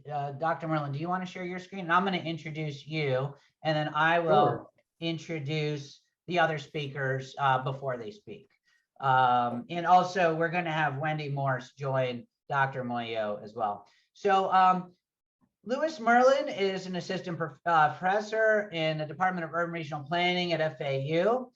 Dr. Merlin, do you want to share your screen? And I'm going to introduce you, and then I will introduce the other speakers before they speak. And also, we're going to have Wendy Morse join Dr. Muoio as well. So Louis Merlin is an assistant professor in the Department of Urban Regional Planning at FAU.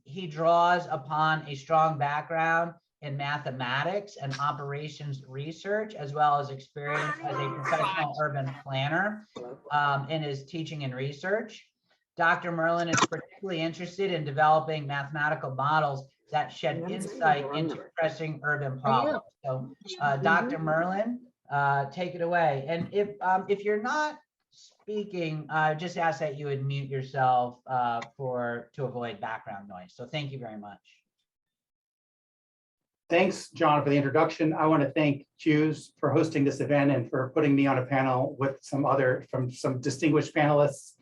He draws upon a strong background in mathematics and operations research, as well as experience as a professional urban planner in his teaching and research. Dr. Merlin is particularly interested in developing mathematical models that shed insight into pressing urban problems. So Dr. Merlin, take it away. And if you're not speaking, just ask that you would mute yourself to avoid background noise. So thank you very much. Thanks, John, for the introduction. I want to thank Hughes for hosting this event and for putting me on a panel with some distinguished panelists.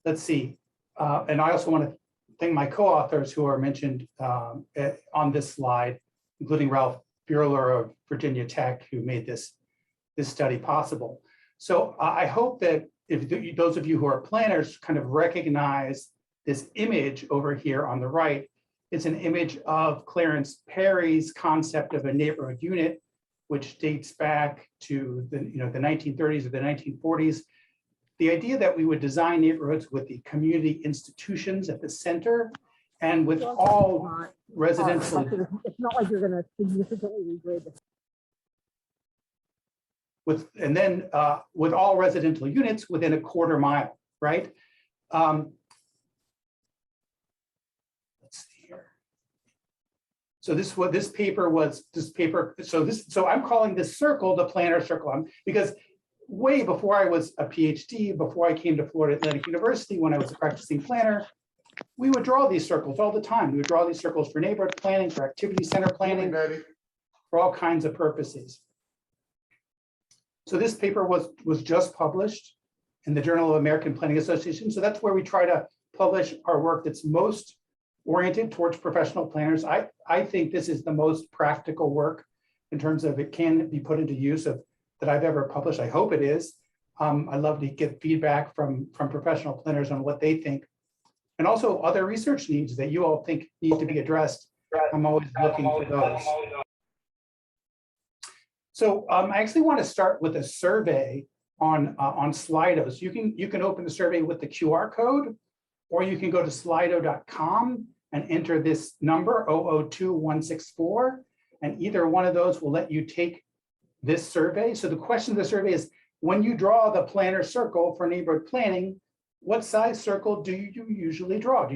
Let's see. And I also want to thank my co-authors who are mentioned on this slide, including Ralph Buehler of Virginia Tech, who made this study possible. So I hope that if those of you who are planners kind of recognize this image over here on the right. It's an image of Clarence Perry's concept of a neighborhood unit, which dates back to the 1930s or the 1940s. The idea that we would design neighborhoods with the community institutions at the center and with all residential. It's not like you're going to significantly regrade this. With all residential units within a quarter mile, right? So this paper. So I'm calling this circle the planner circle, because way before I was a PhD, before I came to Florida Atlantic University, when I was a practicing planner, we would draw these circles all the time. We would draw these circles for neighborhood planning, for activity center planning, for all kinds of purposes. So this paper was just published in the Journal of American Planning Association. So that's where we try to publish our work that's most oriented towards professional planners. I think this is the most practical work in terms of it can be put into use that I've ever published. I hope it is. I love to get feedback from professional planners on what they think, and also other research needs that you all think need to be addressed. I'm always looking for those. So I actually want to start with a survey on Slido. So you can open the survey with the QR code, or you can go to slido.com and enter this number 002164, and either one of those will let you take this survey. So the question of the survey is, when you draw the planner circle for neighborhood planning, what size circle do you usually draw?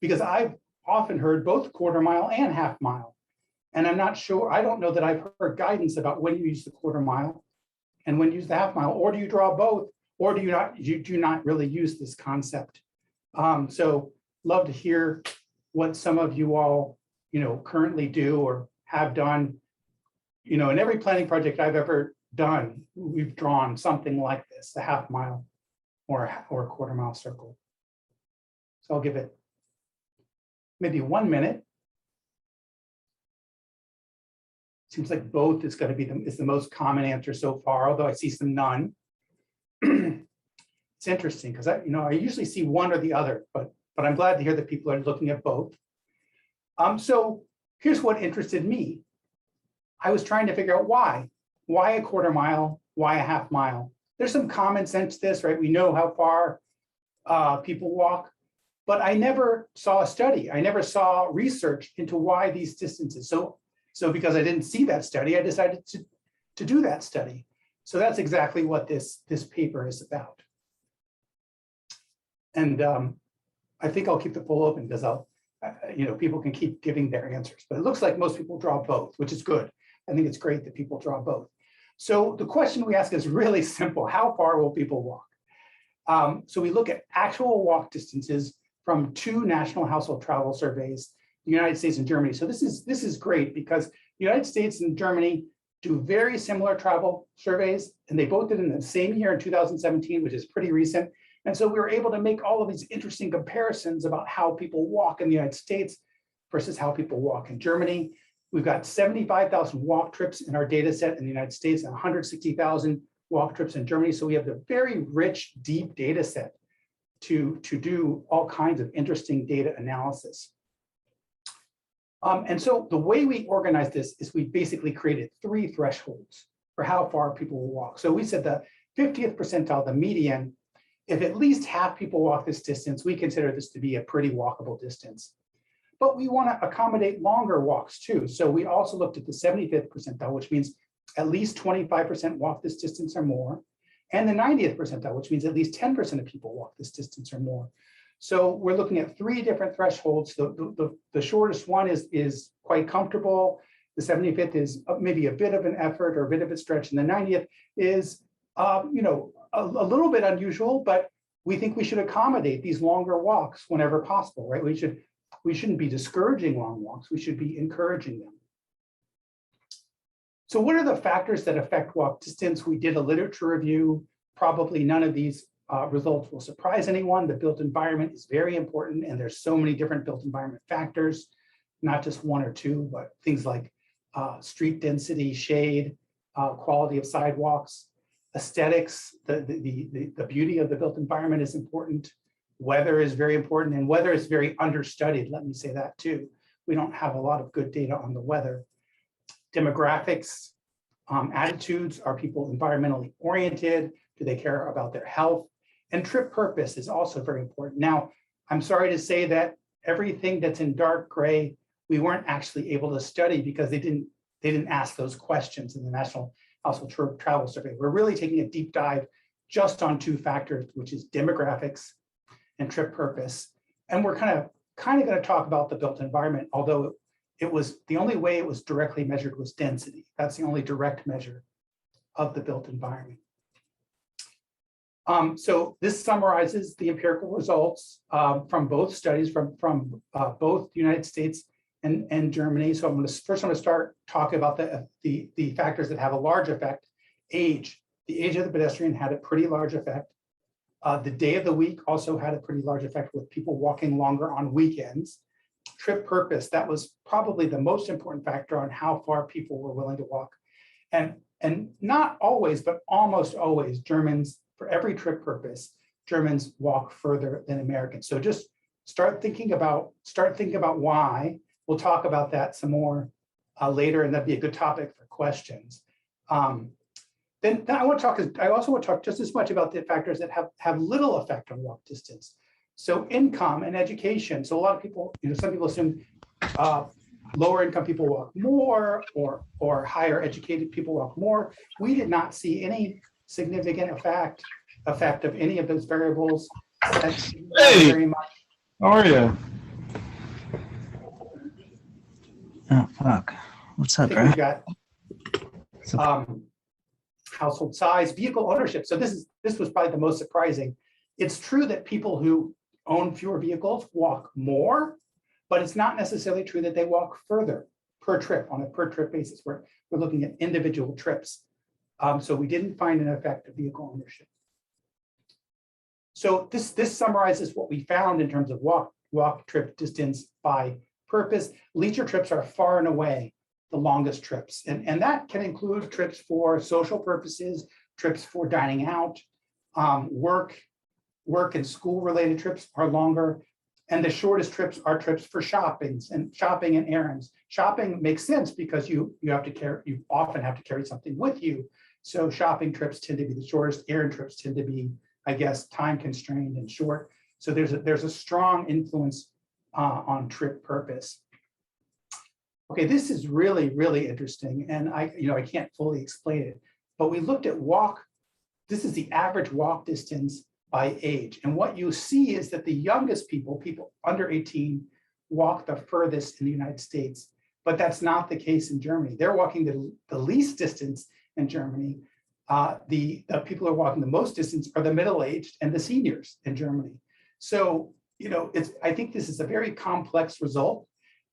Because I've often heard both quarter mile and half mile. And I'm not sure, I don't know that I've heard guidance about when you use the quarter mile and when you use the half mile, or do you draw both, or do you do not really use this concept? So love to hear what some of you all, currently do or have done. In every planning project I've ever done, we've drawn something like this, a half mile or a quarter mile circle. So I'll give it maybe 1 minute. Seems like both is going to be the most common answer so far, although I see some none. It's interesting because I usually see one or the other, but I'm glad to hear that people are looking at both. So here's what interested me. I was trying to figure out why a quarter mile, why a half mile. There's some common sense to this, right? We know how far people walk, but I never saw a study. I never saw research into why these distances. So because I didn't see that study, I decided to do that study. So that's exactly what this paper is about. And I think I'll keep the poll open because people can keep giving their answers, but it looks like most people draw both, which is good. I think it's great that people draw both. So the question we ask is really simple. How far will people walk? So we look at actual walk distances from 2 national household travel surveys, the United States and Germany. So this is great because the United States and Germany do very similar travel surveys, and they both did in the same year in 2017, which is pretty recent. And so we were able to make all of these interesting comparisons about how people walk in the United States versus how people walk in Germany. We've got 75,000 walk trips in our data set in the United States and 160,000 walk trips in Germany. So we have the very rich, deep data set to do all kinds of interesting data analysis. And so the way we organized this is we basically created 3 thresholds for how far people will walk. So we said the 50th percentile, the median, if at least half people walk this distance, we consider this to be a pretty walkable distance. But we want to accommodate longer walks too. So we also looked at the 75th percentile, which means at least 25% walk this distance or more, and the 90th percentile, which means at least 10% of people walk this distance or more. So we're looking at 3 different thresholds. The shortest one is quite comfortable. The 75th is maybe a bit of an effort or a bit of a stretch, and the 90th is a little bit unusual, but we think we should accommodate these longer walks whenever possible, right? We shouldn't be discouraging long walks. We should be encouraging them. So what are the factors that affect walk distance? We did a literature review. Probably none of these results will surprise anyone. The built environment is very important, and there's so many different built environment factors, not just 1 or 2, but things like street density, shade, quality of sidewalks, aesthetics. The beauty of the built environment is important. Weather is very important, and weather is very understudied. Let me say that too. We don't have a lot of good data on the weather. Demographics, attitudes. Are people environmentally oriented? Do they care about their health? And trip purpose is also very important. Now, I'm sorry to say that everything that's in dark gray, we weren't actually able to study because they didn't ask those questions in the National Household Travel Survey. We're really taking a deep dive just on 2 factors, which is demographics and trip purpose. And we're kind of going to talk about the built environment, although it was the only way it was directly measured was density. That's the only direct measure of the built environment. So this summarizes the empirical results from both studies, from both the United States and Germany. So I'm going to start talking about the factors that have a large effect. Age. The age of the pedestrian had a pretty large effect. The day of the week also had a pretty large effect, with people walking longer on weekends. Trip purpose, that was probably the most important factor on how far people were willing to walk. And not always, but almost always, Germans, for every trip purpose, Germans walk further than Americans. So just start thinking about why. We'll talk about that some more later, and that'd be a good topic for questions. Then I also want to talk just as much about the factors that have little effect on walk distance. So income and education. So a lot of people, some people assume lower income people walk more, or higher educated people walk more. We did not see any significant effect of any of those variables. Hey, very much. How are you? Oh, fuck. What's up, bro? We've got household size, vehicle ownership. So this was probably the most surprising. It's true that people who own fewer vehicles walk more, but it's not necessarily true that they walk further per trip on a per trip basis. We're looking at individual trips. So we didn't find an effect of vehicle ownership. So this summarizes what we found in terms of walk trip distance by purpose. Leisure trips are far and away the longest trips. And that can include trips for social purposes, trips for dining out, work and school related trips are longer. And the shortest trips are trips for shopping and errands. Shopping makes sense because you often have to carry something with you. So shopping trips tend to be the shortest. Errand trips tend to be, I guess, time constrained and short. So there's a strong influence on trip purpose. Okay, this is really, really interesting, and I can't fully explain it, but we looked at this is the average walk distance by age. And what you see is that the youngest people under 18, walk the furthest in the United States, but that's not the case in Germany. They're walking the least distance in Germany. The people who are walking the most distance are the middle-aged and the seniors in Germany. So, I think this is a very complex result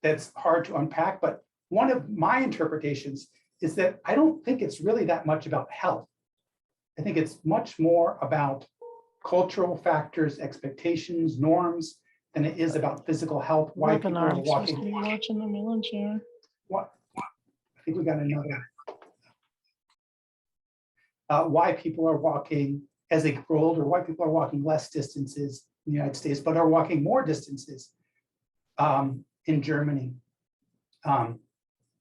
that's hard to unpack, but one of my interpretations is that I don't think it's really that much about health. I think it's much more about cultural factors, expectations, norms, than it is about physical health. Why people are walking. Watching the Merlin chair. think we got another. Why people are walking as they grow older, why people are walking less distances in the United States, but are walking more distances in Germany.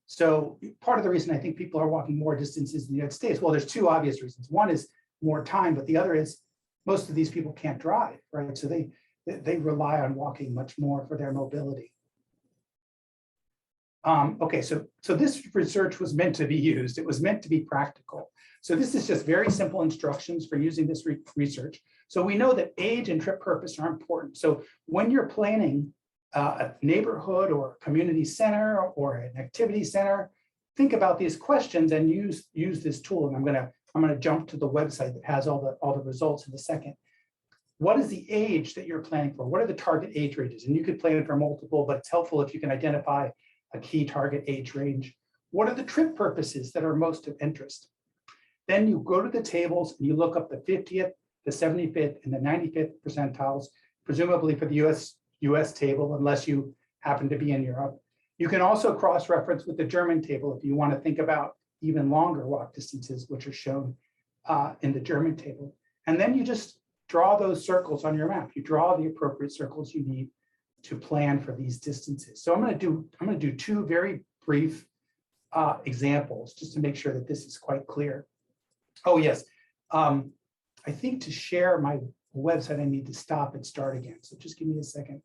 So part of the reason I think people are walking more distances in the United States, well, there's two obvious reasons. One is more time, but the other is most of these people can't drive, right? So they rely on walking much more for their mobility. Okay, so this research was meant to be used. It was meant to be practical. So this is just very simple instructions for using this research. So we know that age and trip purpose are important. So when you're planning a neighborhood or a community center or an activity center, think about these questions and use this tool. And I'm gonna jump to the website that has all the results in a second. What is the age that you're planning for? What are the target age ranges? And you could plan for multiple, but it's helpful if you can identify a key target age range. What are the trip purposes that are most of interest? Then you go to the tables and you look up the 50th, the 75th, and the 95th percentiles, presumably for the US table, unless you happen to be in Europe. You can also cross-reference with the German table if you want to think about even longer walk distances, which are shown in the German table. And then you just draw those circles on your map. You draw the appropriate circles you need to plan for these distances. So I'm going to do two very brief examples just to make sure that this is quite clear. Oh yes, I think to share my website, I need to stop and start again. So just give me a second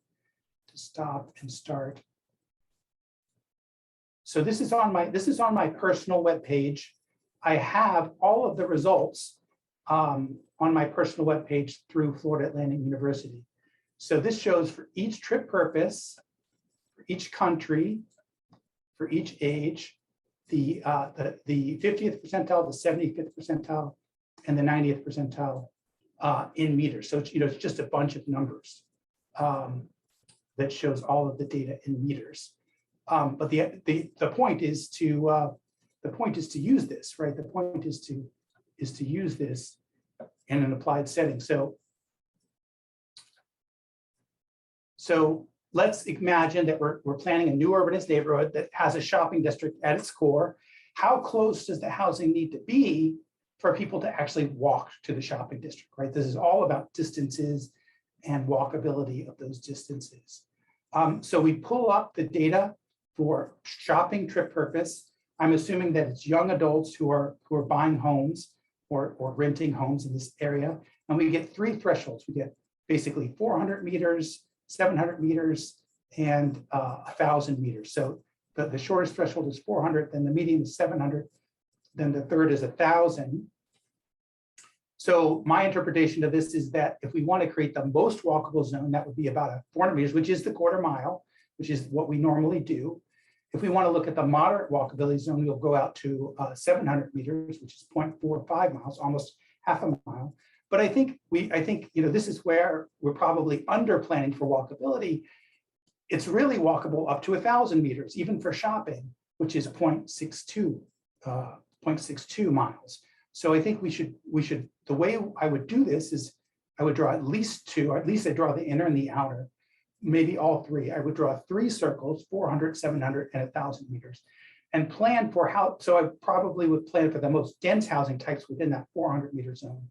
to stop and start. So this is on my personal web page. I have all of the results on my personal web page through Florida Atlantic University. So this shows for each trip purpose, for each country, for each age, the 50th percentile, the 75th percentile, and the 90th percentile in meters. So it's just a bunch of numbers that shows all of the data in meters. But the point is to use this, right? The point is to use this in an applied setting. So let's imagine that we're planning a new urbanist neighborhood that has a shopping district at its core. How close does the housing need to be for people to actually walk to the shopping district, right? This is all about distances and walkability of those distances. So we pull up the data for shopping trip purpose. I'm assuming that it's young adults who are buying homes or renting homes in this area. And we get three thresholds. We get basically 400 meters, 700 meters, and 1,000 meters. So the shortest threshold is 400, then the median is 700, then the third is 1,000. So my interpretation of this is that if we want to create the most walkable zone, that would be about 400 meters, which is the quarter mile, which is what we normally do. If we want to look at the moderate walkability zone, we'll go out to 700 meters, which is 0.45 miles, almost half a mile. But I think this is where we're probably under planning for walkability. It's really walkable up to 1,000 meters, even for shopping, which is 0.62 miles. So I think we should. The way I would do this is I would draw at least two. At least I draw the inner and the outer, maybe all three. I would draw three circles: 400, 700, and 1,000 meters, and plan for how. So I probably would plan for the most dense housing types within that 400 meter zone.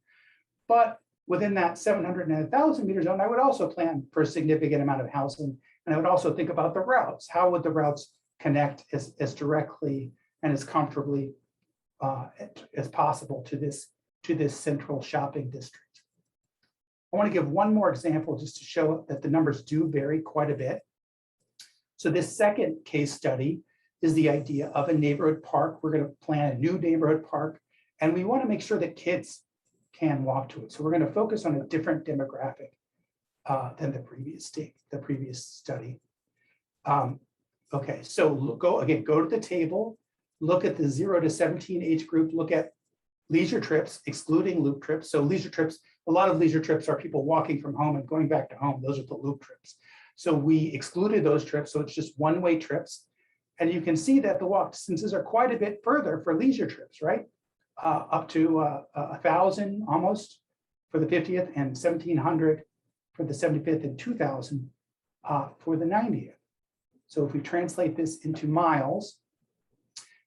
But within that 700 and 1,000 meter zone, I would also plan for a significant amount of housing. And I would also think about the routes. How would the routes connect as directly and as comfortably as possible to this central shopping district? I want to give one more example just to show that the numbers do vary quite a bit. So this second case study is the idea of a neighborhood park. We're going to plan a new neighborhood park, and we want to make sure that kids can walk to it. So we're going to focus on a different demographic than the previous study. Okay, so go to the table, look at the 0 to 17 age group, look at leisure trips, excluding loop trips. So leisure trips, a lot of leisure trips are people walking from home and going back to home. Those are the loop trips. So we excluded those trips, so it's just one-way trips. And you can see that the walk distances are quite a bit further for leisure trips, right? Up to 1,000 almost for the 50th and 1,700 for the 75th and 2,000 for the 90th. So if we translate this into miles,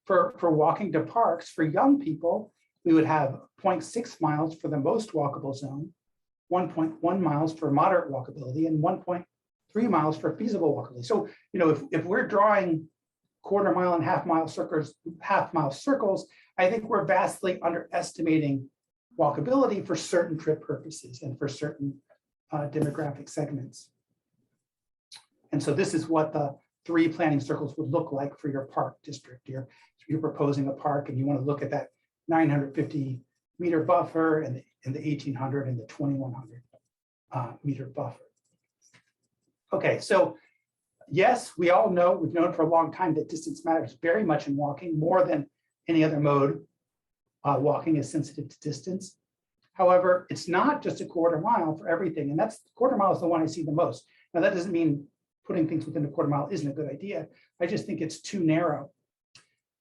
For walking to parks, for young people, we would have 0.6 miles for the most walkable zone, 1.1 miles for moderate walkability, and 1.3 miles for feasible walkability. So, if we're drawing quarter mile and half mile circles, I think we're vastly underestimating walkability for certain trip purposes and for certain demographic segments. And so this is what the 3 planning circles would look like for your park district. You're proposing a park and you want to look at that 950 meter buffer and the 1800 and the 2100 meter buffer. Okay, so yes, we all know, we've known for a long time that distance matters very much in walking, more than any other mode. Walking is sensitive to distance. However, it's not just a quarter mile for everything, and that's quarter mile is the one I see the most. Now, that doesn't mean putting things within a quarter mile isn't a good idea. I just think it's too narrow.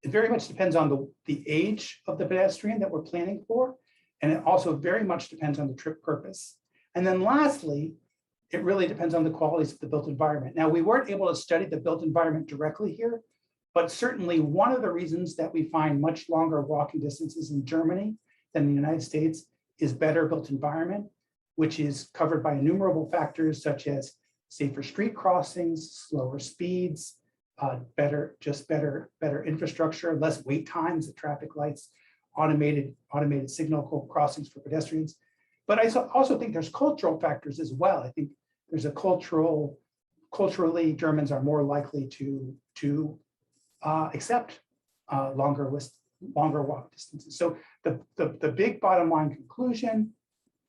It very much depends on the age of the pedestrian that we're planning for, and it also very much depends on the trip purpose. And then lastly, it really depends on the qualities of the built environment. Now, we weren't able to study the built environment directly here, but certainly one of the reasons that we find much longer walking distances in Germany than the United States is better built environment, which is covered by innumerable factors such as safer street crossings, slower speeds, better infrastructure, less wait times at traffic lights, automated signal crossings for pedestrians. But I also think there's cultural factors as well. I think there's a culturally, Germans are more likely to accept longer walk distances. So the big bottom line conclusion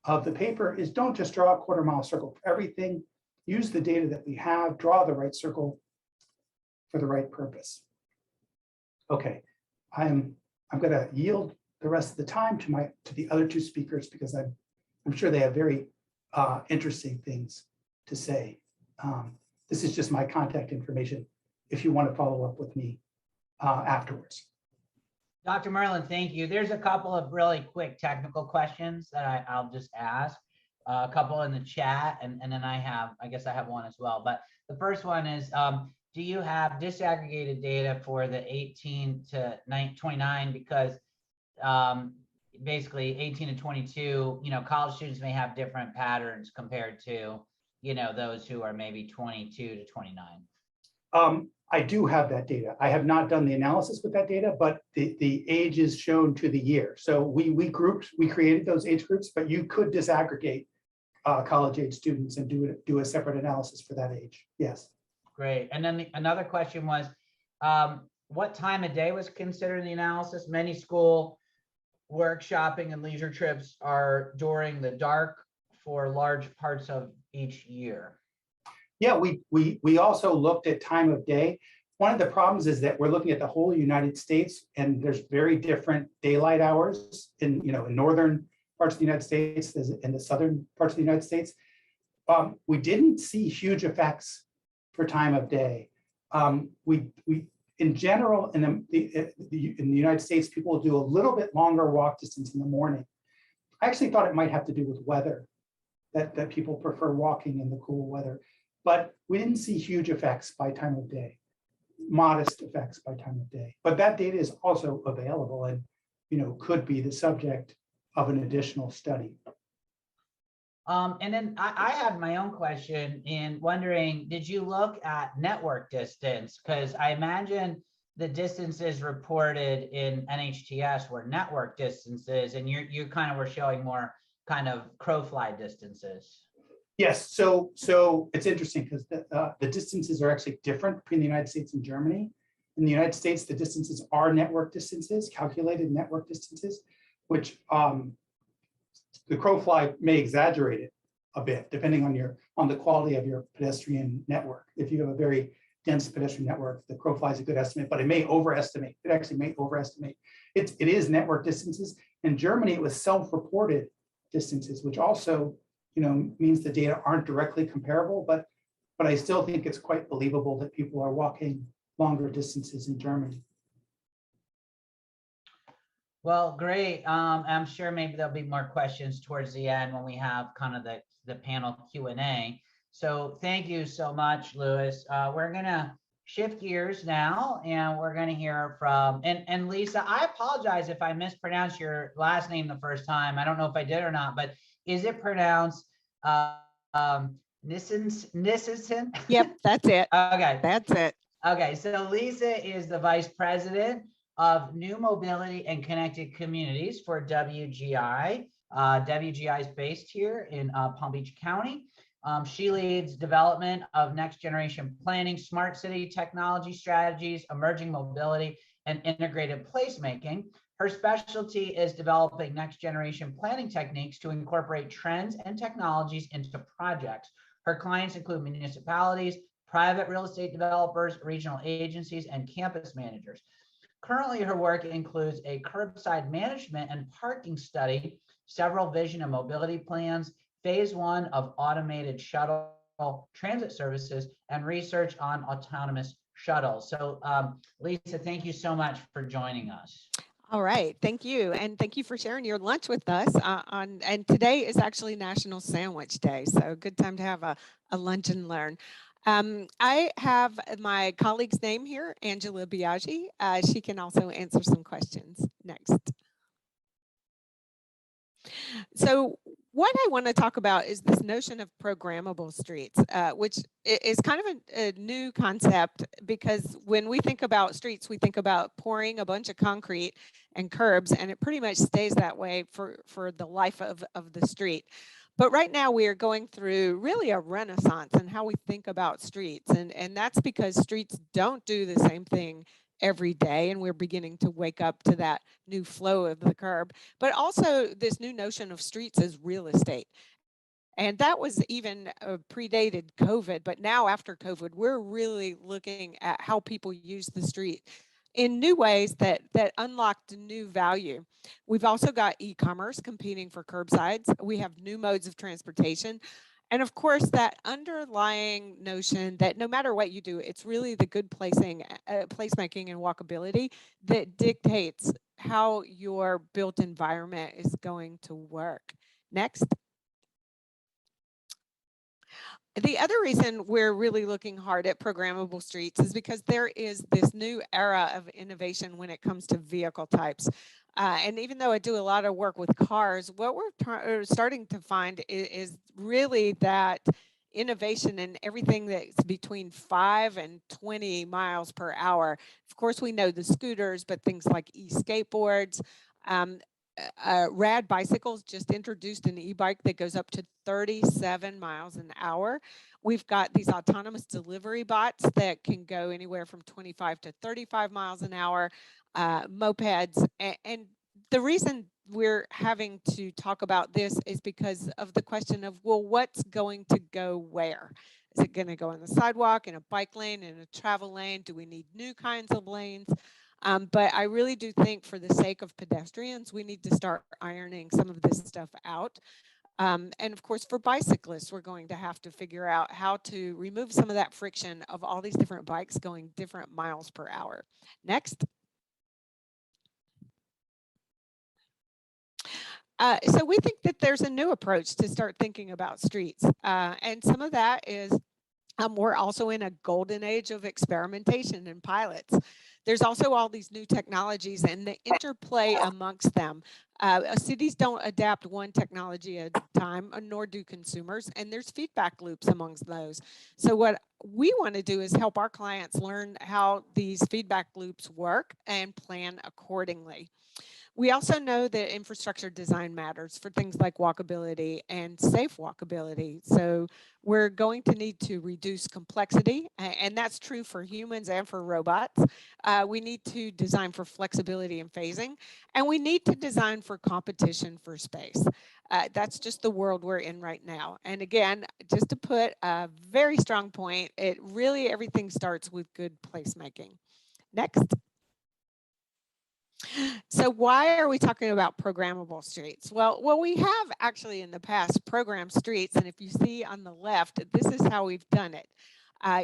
of the paper is don't just draw a quarter mile circle for everything. Use the data that we have, draw the right circle for the right purpose. Okay, I'm going to yield the rest of the time to the other 2 speakers because I'm sure they have very interesting things to say. This is just my contact information if you want to follow up with me afterwards. Dr. Merlin, thank you. There's a couple of really quick technical questions that I'll just ask. A couple in the chat, and then I guess I have one as well. But the first one is, do you have disaggregated data for the 18 to 29? Because basically 18 and 22, college students may have different patterns compared to, those who are maybe 22 to 29. I do have that data. I have not done the analysis with that data, but the age is shown to the year. So we created those age groups, but you could disaggregate college age students and do a separate analysis for that age. Yes. Great. And then another question was, what time of day was considered in the analysis? Many school work, shopping, and leisure trips are during the dark for large parts of each year. Yeah, we also looked at time of day. One of the problems is that we're looking at the whole United States, and there's very different daylight hours in northern parts of the United States and the southern parts of the United States. We didn't see huge effects for time of day. We in general in the United States, people do a little bit longer walk distance in the morning. I actually thought it might have to do with weather, that people prefer walking in the cool weather. But we didn't see huge effects by time of day, modest effects by time of day. But that data is also available and could be the subject of an additional study. And then I had my own question in wondering, did you look at network distance? Because I imagine the distances reported in NHTS were network distances, and you kind of were showing more kind of crow fly distances. Yes, so it's interesting because the distances are actually different between the United States and Germany. In the United States, the distances are network distances, calculated network distances, which the crow fly may exaggerate it a bit depending on the quality of your pedestrian network. If you have a very dense pedestrian network, the crow fly is a good estimate, but it may overestimate. It actually may overestimate. It is network distances. In Germany, it was self-reported distances, which also means the data aren't directly comparable, but I still think it's quite believable that people are walking longer distances in Germany. Well, great. I'm sure maybe there'll be more questions towards the end when we have kind of the panel Q&A. So thank you so much, Louis. We're gonna shift gears now, and we're going to hear from, and Lisa, I apologize if I mispronounced your last name the first time. I don't know if I did or not, but is it pronounced Nisenson? Yep, that's it. Okay. That's it. Okay, so Lisa is the Vice President of New Mobility and Connected Communities for WGI. WGI is based here in Palm Beach County. She leads development of next generation planning, smart city technology strategies, emerging mobility, and integrated placemaking. Her specialty is developing next generation planning techniques to incorporate trends and technologies into projects. Her clients include municipalities, private real estate developers, regional agencies, and campus managers. Currently, her work includes a curbside management and parking study, several vision and mobility plans, phase 1 of automated shuttle transit services, and research on autonomous shuttles. So Lisa, thank you so much for joining us. All right, thank you. And thank you for sharing your lunch with us and today is actually National Sandwich Day. So good time to have a lunch and learn. I have my colleague's name here, Angela Biaggi. She can also answer some questions next. So what I want to talk about is this notion of programmable streets, which is kind of a new concept, because when we think about streets, we think about pouring a bunch of concrete and curbs, and it pretty much stays that way for the life of the street. But right now we are going through really a renaissance in how we think about streets, and that's because streets don't do the same thing every day, and we're beginning to wake up to that new flow of the curb, but also this new notion of streets as real estate. And that was even predated COVID, but now after COVID, we're really looking at how people use the street in new ways that unlocked new value. We've also got e-commerce competing for curbsides. We have new modes of transportation. And of course, that underlying notion that no matter what you do, it's really the good placemaking and walkability that dictates how your built environment is going to work. Next. The other reason we're really looking hard at programmable streets is because there is this new era of innovation when it comes to vehicle types. And even though I do a lot of work with cars, what we're starting to find is really that innovation in everything that's between 5 and 20 miles per hour. Of course, we know the scooters, but things like e-skateboards, rad bicycles just introduced an e-bike that goes up to 37 miles an hour. We've got these autonomous delivery bots that can go anywhere from 25 to 35 miles an hour, mopeds. And the reason we're having to talk about this is because of the question of, well, what's going to go where? Is it going to go on the sidewalk, in a bike lane, in a travel lane? Do we need new kinds of lanes? But I really do think for the sake of pedestrians, we need to start ironing some of this stuff out. And of course, for bicyclists, we're going to have to figure out how to remove some of that friction of all these different bikes going different miles per hour. Next. So we think that there's a new approach to start thinking about streets. And some of that is we're also in a golden age of experimentation and pilots. There's also all these new technologies and the interplay amongst them. Cities don't adapt one technology at a time, nor do consumers, and there's feedback loops amongst those. So what we want to do is help our clients learn how these feedback loops work and plan accordingly. We also know that infrastructure design matters for things like walkability and safe walkability. So we're going to need to reduce complexity, and that's true for humans and for robots. We need to design for flexibility and phasing, and we need to design for competition for space. That's just the world we're in right now. And again, just to put a very strong point, everything starts with good placemaking. Next. So why are we talking about programmable streets? Well, we have actually in the past programmed streets, and if you see on the left, this is how we've done it.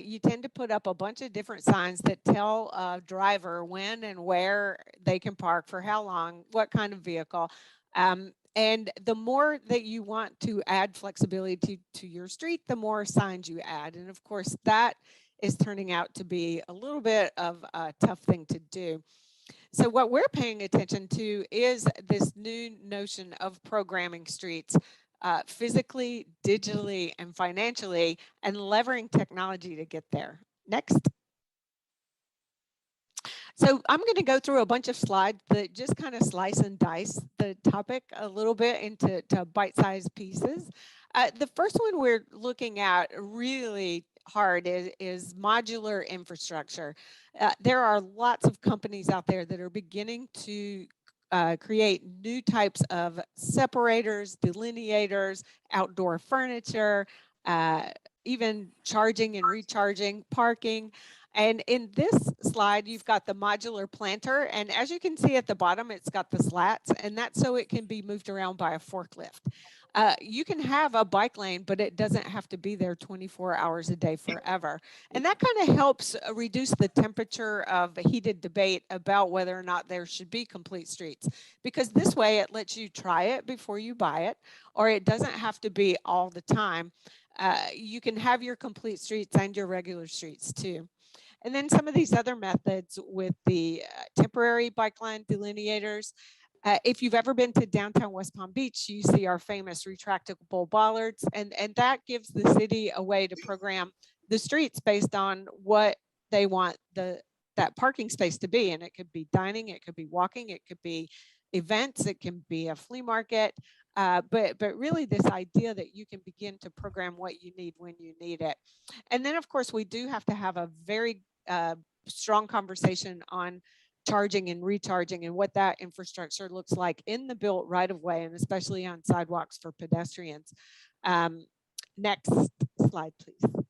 You tend to put up a bunch of different signs that tell a driver when and where they can park, for how long, what kind of vehicle. And the more that you want to add flexibility to your street, the more signs you add. And of course, that is turning out to be a little bit of a tough thing to do. So what we're paying attention to is this new notion of programming streets, physically, digitally, and financially, and levering technology to get there. Next. So I'm going to go through a bunch of slides that just kind of slice and dice the topic a little bit into bite-sized pieces. The first one we're looking at really hard is modular infrastructure. There are lots of companies out there that are beginning to create new types of separators, delineators, outdoor furniture, even charging and recharging, parking. And in this slide, you've got the modular planter. And as you can see at the bottom, it's got the slats, and that's so it can be moved around by a forklift. You can have a bike lane, but it doesn't have to be there 24 hours a day forever. And that kind of helps reduce the temperature of a heated debate about whether or not there should be complete streets, because this way it lets you try it before you buy it, or it doesn't have to be all the time. You can have your complete streets and your regular streets too. And then some of these other methods with the temporary bike line delineators. If you've ever been to downtown West Palm Beach, you see our famous retractable bollards, and that gives the city a way to program the streets based on what they want that parking space to be. And it could be dining, it could be walking, it could be events, it can be a flea market. But really this idea that you can begin to program what you need when you need it. And then of course we do have to have a very strong conversation on charging and recharging and what that infrastructure looks like in the built right of way, and especially on sidewalks for pedestrians. Next slide, please.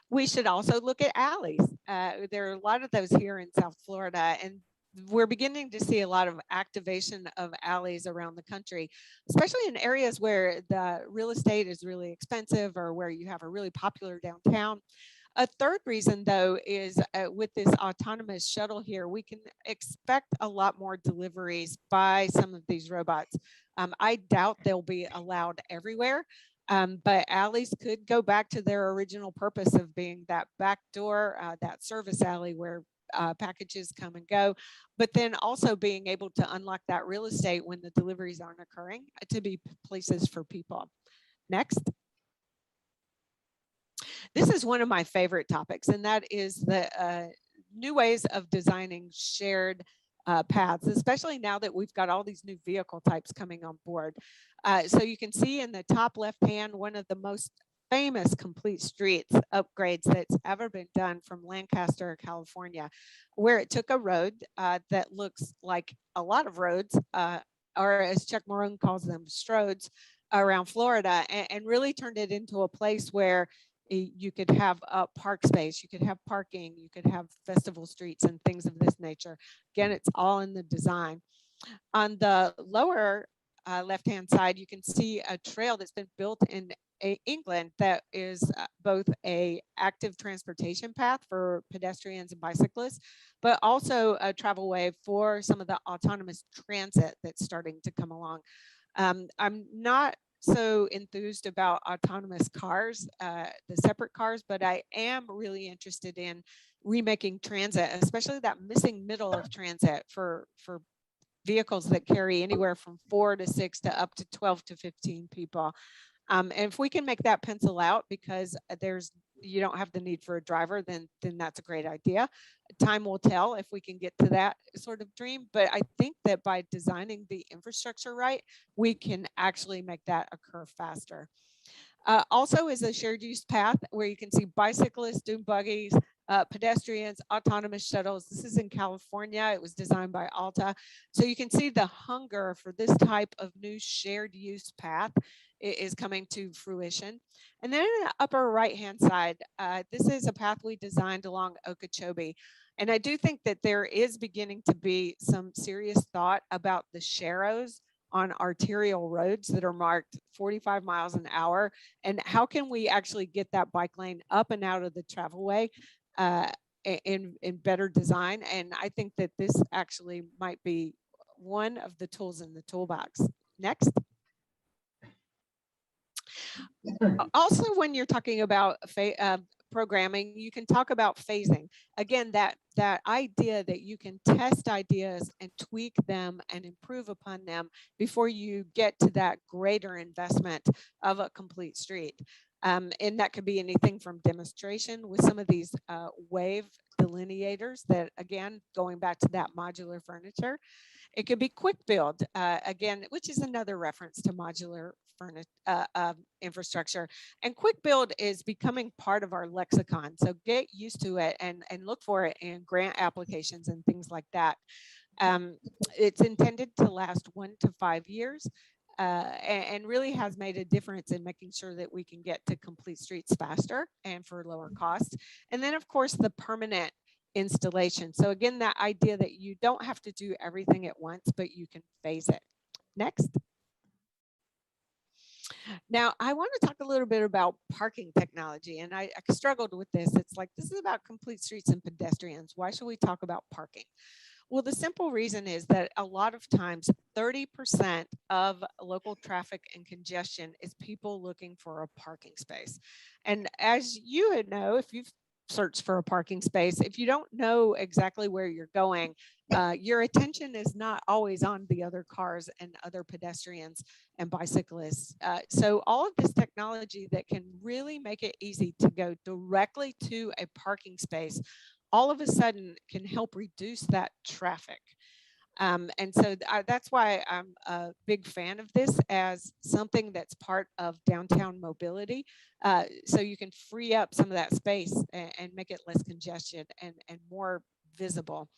We should also look at alleys. There are a lot of those here in South Florida, and we're beginning to see a lot of activation of alleys around the country, especially in areas where the real estate is really expensive or where you have a really popular downtown. A third reason, though, is with this autonomous shuttle here, we can expect a lot more deliveries by some of these robots. I doubt they'll be allowed everywhere, but alleys could go back to their original purpose of being that back door, that service alley where packages come and go, but then also being able to unlock that real estate when the deliveries aren't occurring to be places for people. Next. This is one of my favorite topics, and that is the new ways of designing shared paths, especially now that we've got all these new vehicle types coming on board. So you can see in the top left hand, one of the most famous complete streets upgrades that's ever been done from Lancaster, California, where it took a road that looks like a lot of roads, or as Chuck Maroon calls them, stroads, around Florida, and really turned it into a place where you could have a park space, you could have parking, you could have festival streets and things of this nature. Again, it's all in the design. On the lower left-hand side, you can see a trail that's been built in England that is both a active transportation path for pedestrians and bicyclists, but also a travel way for some of the autonomous transit that's starting to come along. I'm not so enthused about autonomous cars, the separate cars, but I am really interested in remaking transit, especially that missing middle of transit for vehicles that carry anywhere from 4 to 6 to up to 12 to 15 people. And if we can make that pencil out, because you don't have the need for a driver, then that's a great idea. Time will tell if we can get to that sort of dream. But I think that by designing the infrastructure right, we can actually make that occur faster. Also is a shared use path where you can see bicyclists, dune buggies, pedestrians, autonomous shuttles. This is in California. It was designed by Alta. So you can see the hunger for this type of new shared use path is coming to fruition. And then in the upper right-hand side, this is a path we designed along Okeechobee. And I do think that there is beginning to be some serious thought about the sharrows on arterial roads that are marked 45 miles an hour. And how can we actually get that bike lane up and out of the travelway in better design? And I think that this actually might be one of the tools in the toolbox. Next. Also, when you're talking about programming, you can talk about phasing. Again, that idea that you can test ideas and tweak them and improve upon them before you get to that greater investment of a complete street. And that could be anything from demonstration with some of these wave delineators that, again, going back to that modular furniture. It could be quick build, again, which is another reference to modular infrastructure. And quick build is becoming part of our lexicon. So get used to it and look for it in grant applications and things like that. It's intended to last 1 to 5 years. And really has made a difference in making sure that we can get to complete streets faster and for lower costs. And then, of course, the permanent installation. So again, that idea that you don't have to do everything at once, but you can phase it. Next. Now, I want to talk a little bit about parking technology, and I struggled with this. It's like, this is about complete streets and pedestrians. Why should we talk about parking? Well, the simple reason is that a lot of times 30% of local traffic and congestion is people looking for a parking space. And as you would know, if you've searched for a parking space, if you don't know exactly where you're going, your attention is not always on the other cars and other pedestrians and bicyclists. So all of this technology that can really make it easy to go directly to a parking space all of a sudden can help reduce that traffic. And so that's why I'm a big fan of this as something that's part of downtown mobility. So you can free up some of that space and make it less congestion and more visible.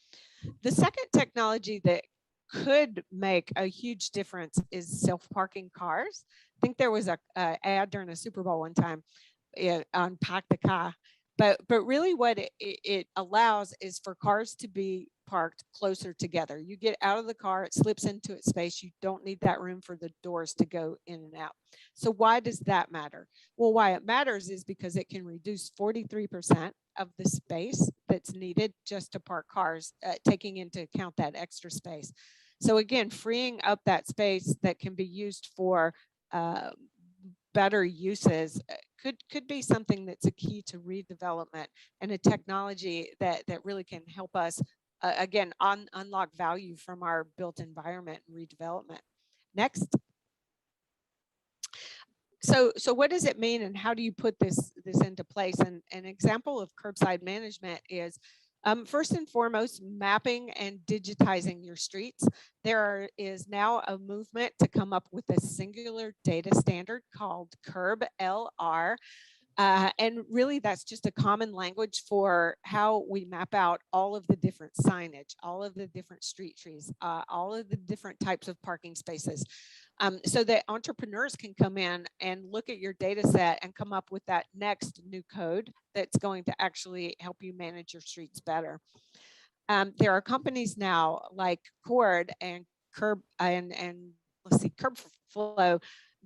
The second technology that could make a huge difference is self-parking cars. I think there was a ad during a Super Bowl one time on Pack the Car. But really what it allows is for cars to be parked closer together. You get out of the car, it slips into its space. You don't need that room for the doors to go in and out. So why does that matter? Well, why it matters is because it can reduce 43% of the space that's needed just to park cars, taking into account that extra space. So again, freeing up that space that can be used for better uses could be something that's a key to redevelopment and a technology that really can help us again unlock value from our built environment and redevelopment. Next. So what does it mean and how do you put this into place? And an example of curbside management is first and foremost, mapping and digitizing your streets. There is now a movement to come up with a singular data standard called CurbLR. And really that's just a common language for how we map out all of the different signage, all of the different street trees, all of the different types of parking spaces. So that entrepreneurs can come in and look at your data set and come up with that next new code that's going to actually help you manage your streets better. There are companies now like Cord and Curbflow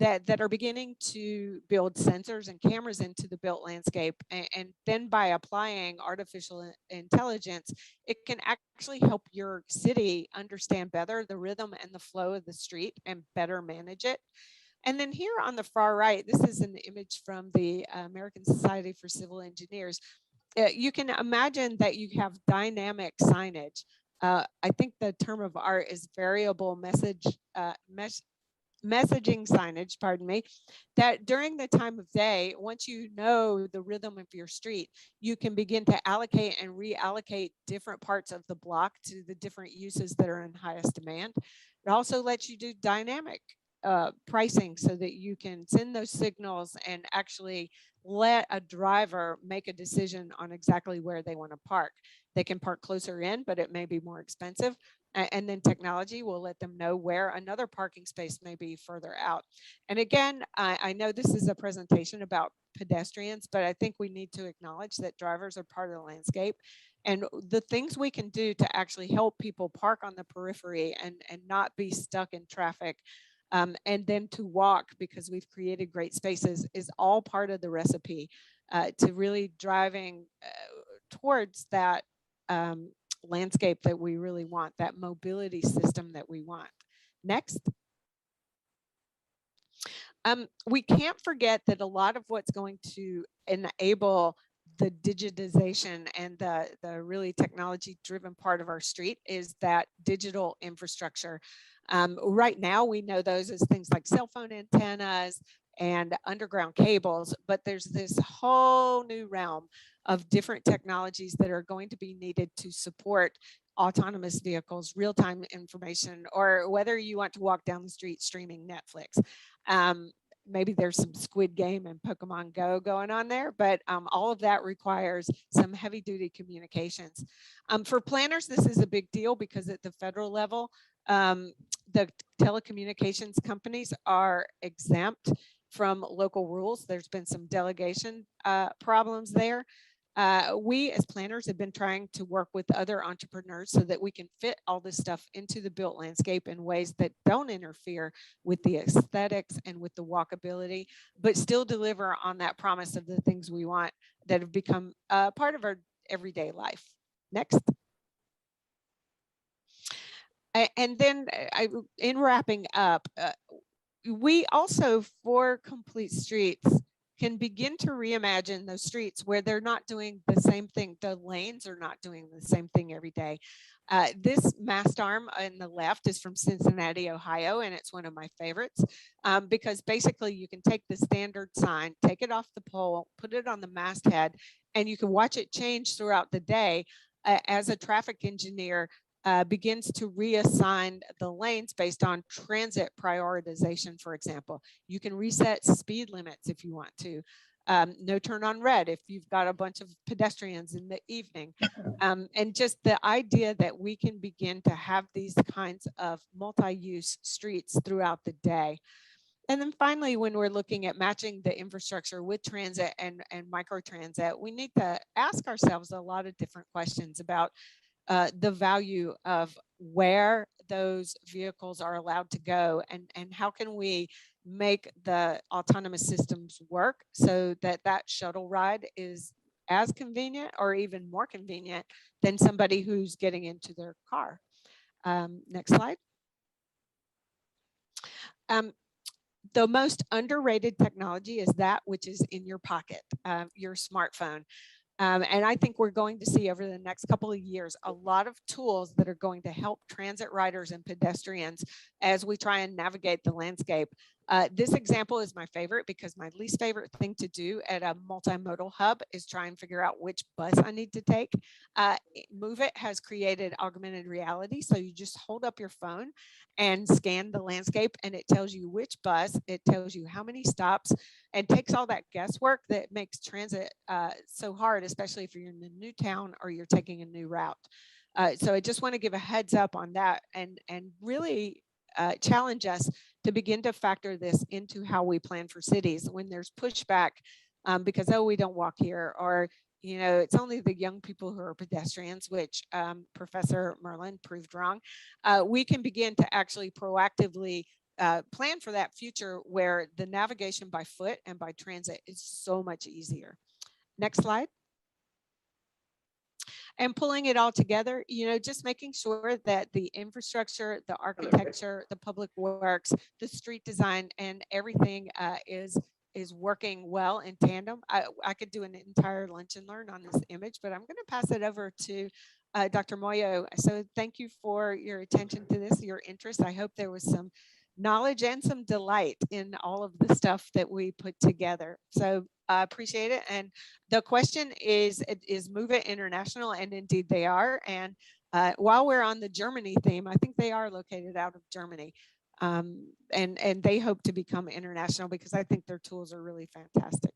that are beginning to build sensors and cameras into the built landscape. And then by applying artificial intelligence, it can actually help your city understand better the rhythm and the flow of the street and better manage it. And then here on the far right, this is an image from the American Society for Civil Engineers. You can imagine that you have dynamic signage. I think the term of art is variable messaging signage, pardon me, that during the time of day, once you know the rhythm of your street, you can begin to allocate and reallocate different parts of the block to the different uses that are in highest demand. It also lets you do dynamic pricing so that you can send those signals and actually let a driver make a decision on exactly where they want to park. They can park closer in, but it may be more expensive. And then technology will let them know where another parking space may be further out. And again, I know this is a presentation about pedestrians, but I think we need to acknowledge that drivers are part of the landscape. And the things we can do to actually help people park on the periphery and not be stuck in traffic, and then to walk because we've created great spaces is all part of the recipe to really driving towards that landscape that we really want, that mobility system that we want. Next. We can't forget that a lot of what's going to enable the digitization and the really technology-driven part of our street is that digital infrastructure. Right now, we know those as things like cell phone antennas and underground cables, but there's this whole new realm of different technologies that are going to be needed to support autonomous vehicles, real-time information, or whether you want to walk down the street streaming Netflix. Maybe there's some Squid Game and Pokemon Go going on there, but all of that requires some heavy duty communications. For planners, this is a big deal because at the federal level, the telecommunications companies are exempt from local rules. There's been some delegation problems there. We as planners have been trying to work with other entrepreneurs so that we can fit all this stuff into the built landscape in ways that don't interfere with the aesthetics and with the walkability, but still deliver on that promise of the things we want that have become part of our everyday life. Next. And then in wrapping up, we also, for Complete Streets, can begin to reimagine those streets where they're not doing the same thing. The lanes are not doing the same thing every day. This mast arm on the left is from Cincinnati, Ohio, and it's one of my favorites because basically you can take the standard sign, take it off the pole, put it on the masthead, and you can watch it change throughout the day as a traffic engineer begins to reassign the lanes based on transit prioritization, for example. You can reset speed limits if you want to. No turn on red if you've got a bunch of pedestrians in the evening. And just the idea that we can begin to have these kinds of multi-use streets throughout the day. And then finally, when we're looking at matching the infrastructure with transit and microtransit, we need to ask ourselves a lot of different questions about the value of where those vehicles are allowed to go and how can we make the autonomous systems work so that that shuttle ride is as convenient or even more convenient than somebody who's getting into their car. Next slide. The most underrated technology is that which is in your pocket, your smartphone. And I think we're going to see over the next couple of years a lot of tools that are going to help transit riders and pedestrians as we try and navigate the landscape. This example is my favorite because my least favorite thing to do at a multimodal hub is try and figure out which bus I need to take. Move It has created augmented reality. So you just hold up your phone and scan the landscape and it tells you which bus, it tells you how many stops, and takes all that guesswork that makes transit so hard, especially if you're in a new town or you're taking a new route. So I just want to give a heads up on that and really challenge us to begin to factor this into how we plan for cities when there's pushback because, oh, we don't walk here, or, you know, it's only the young people who are pedestrians, which Professor Merlin proved wrong. We can begin to actually proactively plan for that future where the navigation by foot and by transit is so much easier. Next slide. And pulling it all together, you know, just making sure that the infrastructure, the architecture, the public works, the street design, and everything is working well in tandem. I could do an entire lunch and learn on this image, but I'm going to pass it over to Dr. Muoio. So thank you for your attention to this, your interest. I hope there was some knowledge and some delight in all of the stuff that we put together. So I appreciate it. And the question is Move It international? And indeed they are. And while we're on the Germany theme, I think they are located out of Germany. And they hope to become international because I think their tools are really fantastic.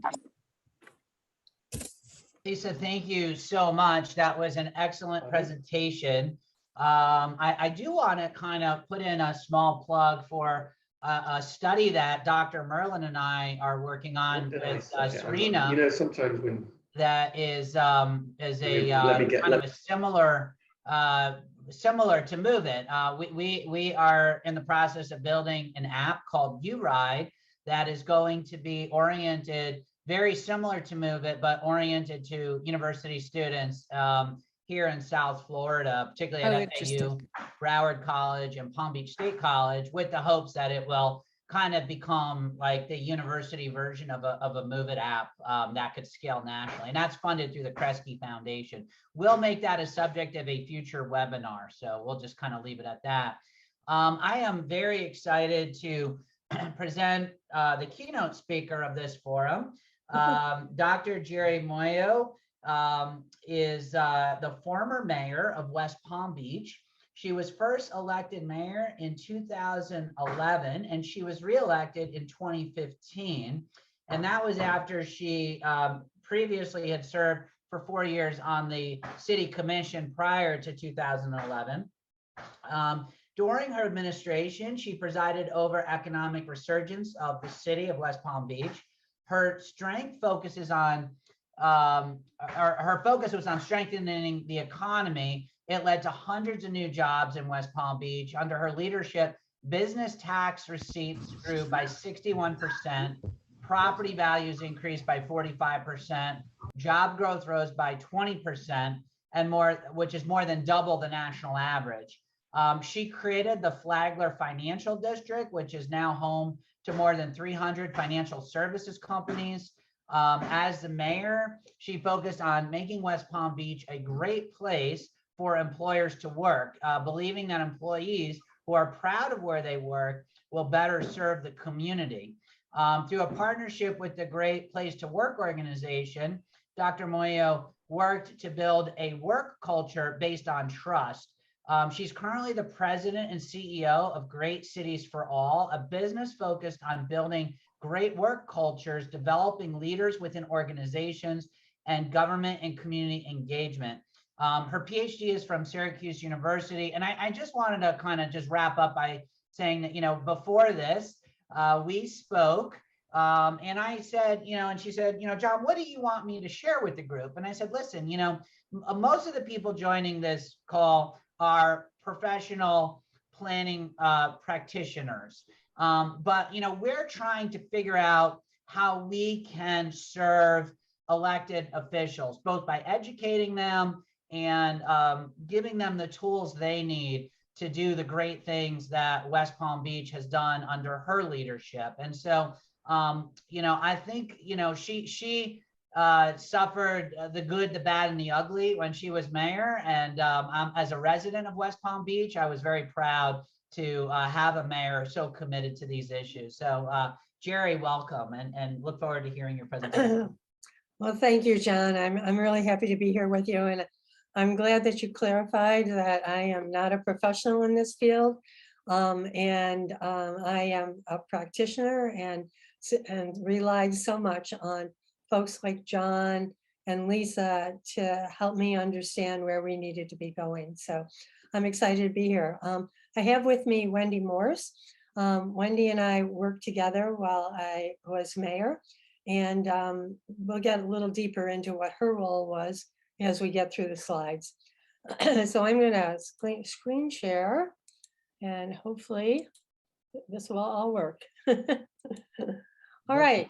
Lisa, thank you so much. That was an excellent presentation. I do want to kind of put in a small plug for a study that Dr. Merlin and I are working on with Serena. You know, sometimes when that is a kind of a similar to Move It. We are in the process of building an app called URide that is going to be oriented very similar to Move It, but oriented to university students here in South Florida, particularly at FAU, Broward College, and Palm Beach State College, with the hopes that it will kind of become like the university version of a Move It app that could scale nationally. And that's funded through the Kresge Foundation. We'll make that a subject of a future webinar. So we'll just kind of leave it at that. I am very excited to present the keynote speaker of this forum. Dr. Jeri Muoio is the former mayor of West Palm Beach. She was first elected mayor in 2011, and she was reelected in 2015. And that was after she previously had served for 4 years on the city commission prior to 2011. During her administration, she presided over economic resurgence of the city of West Palm Beach. Her strength focuses on, her focus was on strengthening the economy. It led to hundreds of new jobs in West Palm Beach. Under her leadership, business tax receipts grew by 61%, property values increased by 45%, job growth rose by 20%, and more, which is more than double the national average. She created the Flagler Financial District, which is now home to more than 300 financial services companies. As the mayor, she focused on making West Palm Beach a great place for employers to work, believing that employees who are proud of where they work will better serve the community. Through a partnership with the Great Place to Work organization, Dr. Muoio worked to build a work culture based on trust. She's currently the president and CEO of Great Cities for All, a business focused on building great work cultures, developing leaders within organizations, and government and community engagement. Her PhD is from Syracuse University. And I just wanted to kind of just wrap up by saying that, before this, we spoke and I said, and she said, John, what do you want me to share with the group? And I said, listen, most of the people joining this call are professional planning practitioners. But, we're trying to figure out how we can serve elected officials, both by educating them and giving them the tools they need to do the great things that West Palm Beach has done under her leadership. And so, I think, she suffered the good, the bad, and the ugly when she was mayor. And as a resident of West Palm Beach, I was very proud to have a mayor so committed to these issues. So Jeri, welcome, and look forward to hearing your presentation. Well, thank you, John. I'm really happy to be here with you. And I'm glad that you clarified that I am not a professional in this field. I am a practitioner and relied so much on folks like John and Lisa to help me understand where we needed to be going. So I'm excited to be here. I have with me Wendy Morse. Wendy and I worked together while I was mayor, and we'll get a little deeper into what her role was as we get through the slides. So I'm going to screen share, and hopefully this will all work. All right,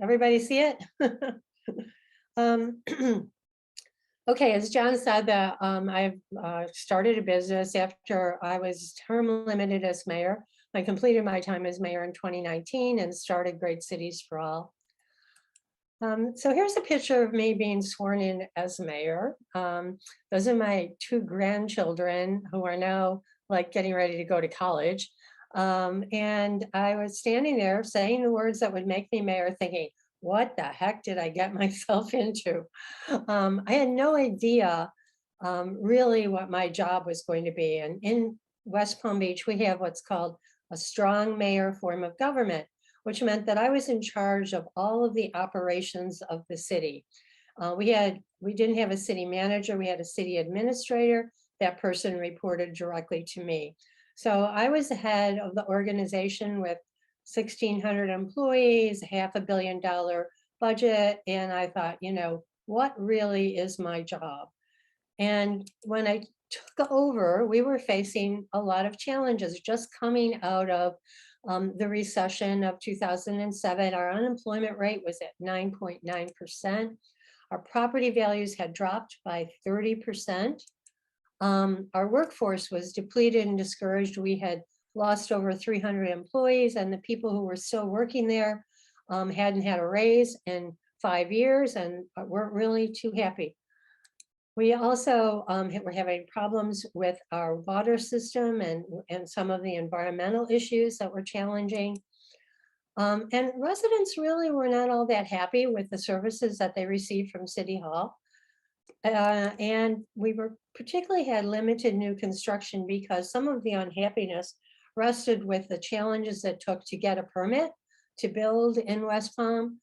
everybody see it? Okay, as John said, that I've started a business after I was term limited as mayor. I completed my time as mayor in 2019 and started Great Cities for All. So here's a picture of me being sworn in as mayor. Those are my two grandchildren who are now like getting ready to go to college. And I was standing there saying the words that would make me mayor, thinking, what the heck did I get myself into? I had no idea really what my job was going to be. And in West Palm Beach, we have what's called a strong mayor form of government, which meant that I was in charge of all of the operations of the city. We didn't have a city manager, we had a city administrator. That person reported directly to me. So I was the head of the organization with 1,600 employees, $500 million budget. And I thought, what really is my job? And when I took over, we were facing a lot of challenges just coming out of the recession of 2007. Our unemployment rate was at 9.9%. Our property values had dropped by 30%. Our workforce was depleted and discouraged. We had lost over 300 employees, and the people who were still working there hadn't had a raise in 5 years and weren't really too happy. We also were having problems with our water system and some of the environmental issues that were challenging. And residents really were not all that happy with the services that they received from City Hall. And we were particularly had limited new construction because some of the unhappiness rested with the challenges it took to get a permit to build in West Palm.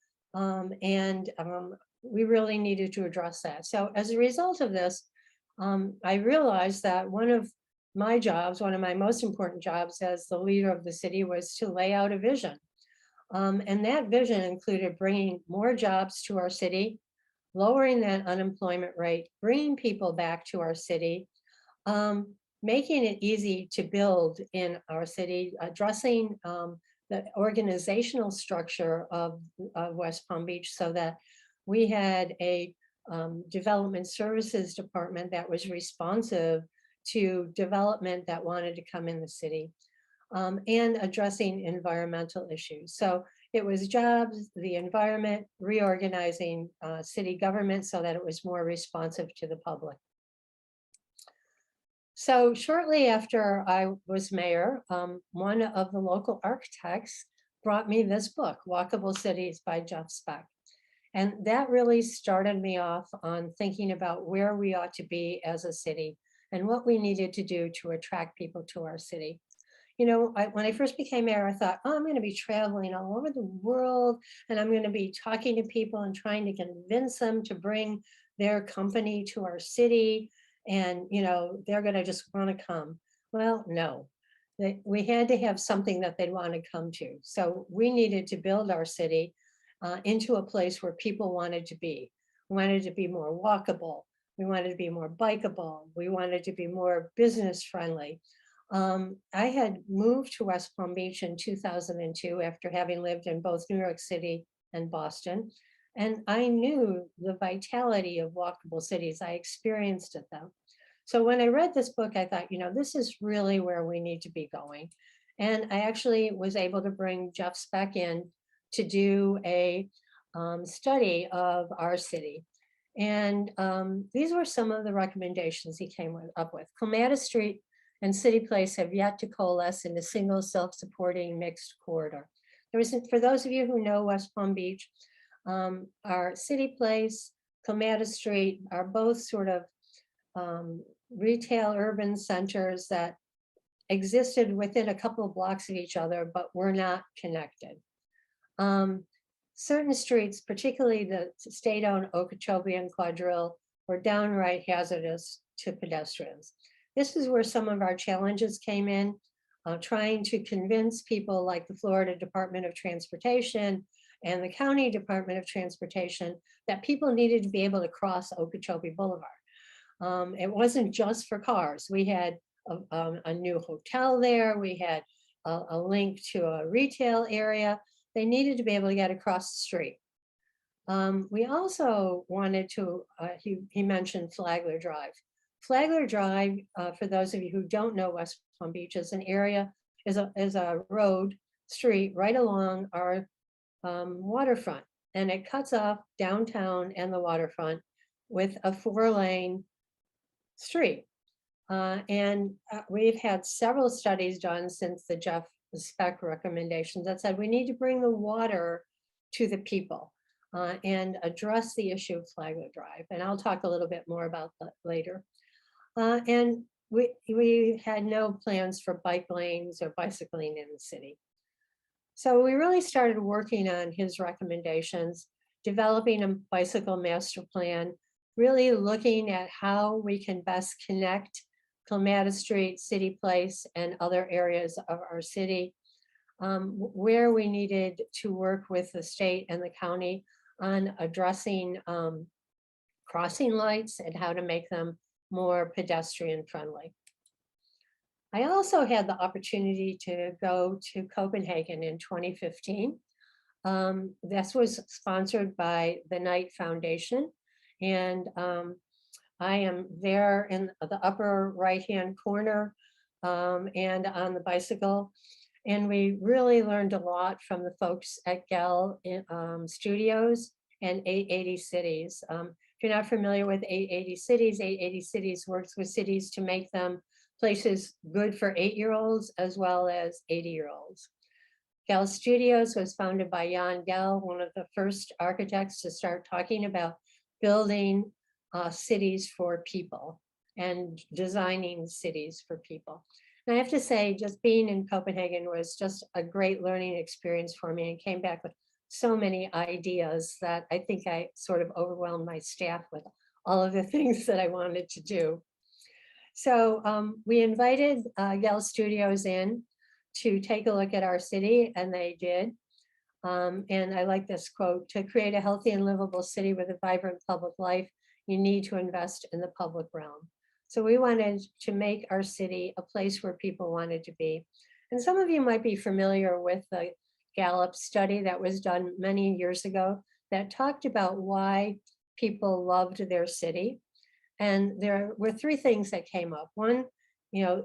We really needed to address that. So as a result of this, I realized that one of my jobs, one of my most important jobs as the leader of the city, was to lay out a vision. And that vision included bringing more jobs to our city, lowering that unemployment rate, bringing people back to our city, making it easy to build in our city, addressing the organizational structure of West Palm Beach so that we had a development services department that was responsive to development that wanted to come in the city, and addressing environmental issues. So it was jobs, the environment, reorganizing city government so that it was more responsive to the public. So shortly after I was mayor, one of the local architects brought me this book, Walkable Cities by Jeff Speck. And that really started me off on thinking about where we ought to be as a city and what we needed to do to attract people to our city. You know, when I first became mayor, I thought, oh, I'm going to be traveling all over the world and I'm going to be talking to people and trying to convince them to bring their company to our city. And, you know, they're going to just want to come. Well, no, we had to have something that they'd want to come to. So we needed to build our city into a place where people wanted to be. We wanted to be more walkable. We wanted to be more bikeable. We wanted to be more business friendly. I had moved to West Palm Beach in 2002 after having lived in both New York City and Boston. And I knew the vitality of walkable cities. I experienced it though. So when I read this book, I thought, you know, this is really where we need to be going. And I actually was able to bring Jeff Speck in to do a study of our city. And these were some of the recommendations he came up with. Clematis Street and City Place have yet to coalesce in a single self-supporting mixed corridor. For those of you who know West Palm Beach, our City Place, Clematis Street are both sort of retail urban centers that existed within a couple of blocks of each other, but were not connected. Certain streets, particularly the state-owned Okeechobee and Quadrille, were downright hazardous to pedestrians. This is where some of our challenges came in, trying to convince people like the Florida Department of Transportation and the County Department of Transportation that people needed to be able to cross Okeechobee Boulevard. It wasn't just for cars. We had a new hotel there. We had a link to a retail area. They needed to be able to get across the street. We also wanted to, he mentioned Flagler Drive. Flagler Drive, for those of you who don't know West Palm Beach, is an area, is a road, street right along our waterfront. And it cuts off downtown and the waterfront with a 4-lane street. We've had several studies done since the Jeff Speck recommendations that said we need to bring the water to the people and address the issue of Flagler Drive. And I'll talk a little bit more about that later. And we had no plans for bike lanes or bicycling in the city. So we really started working on his recommendations, developing a bicycle master plan, really looking at how we can best connect Clematis Street, City Place, and other areas of our city, where we needed to work with the state and the county on addressing crossing lights and how to make them more pedestrian friendly. I also had the opportunity to go to Copenhagen in 2015. This was sponsored by the Knight Foundation. And I am there in the upper right-hand corner and on the bicycle. And we really learned a lot from the folks at GAL Studios and 880 Cities. If you're not familiar with 880 Cities, 880 Cities works with cities to make them places good for 8-year-olds as well as 80-year-olds. GAL Studios was founded by Jan Gehl, one of the first architects to start talking about building cities for people and designing cities for people. And I have to say, just being in Copenhagen was just a great learning experience for me, and came back with so many ideas that I think I sort of overwhelmed my staff with all of the things that I wanted to do. So we invited GAL Studios in to take a look at our city, and they did. And I like this quote: "To create a healthy and livable city with a vibrant public life, you need to invest in the public realm." So we wanted to make our city a place where people wanted to be. And some of you might be familiar with the Gallup study that was done many years ago that talked about why people loved their city. And there were 3 things that came up. 1,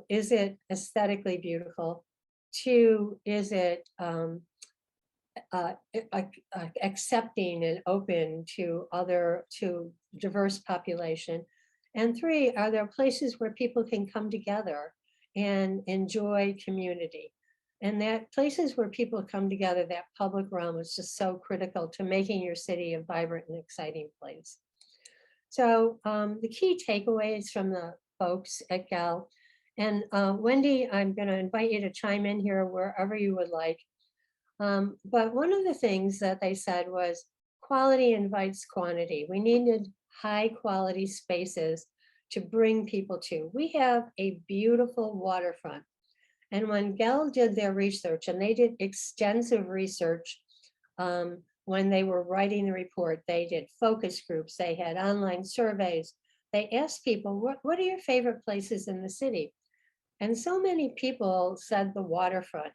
is it aesthetically beautiful? 2, is it accepting and open to diverse population? And 3, are there places where people can come together and enjoy community? And that places where people come together, that public realm, is just so critical to making your city a vibrant and exciting place. So the key takeaways from the folks at GAL, and Wendy, I'm going to invite you to chime in here wherever you would like. But one of the things that they said was quality invites quantity. We needed high quality spaces to bring people to. We have a beautiful waterfront. And when GAL did their research, and they did extensive research when they were writing the report, they did focus groups, they had online surveys. They asked people, what are your favorite places in the city? And so many people said the waterfront.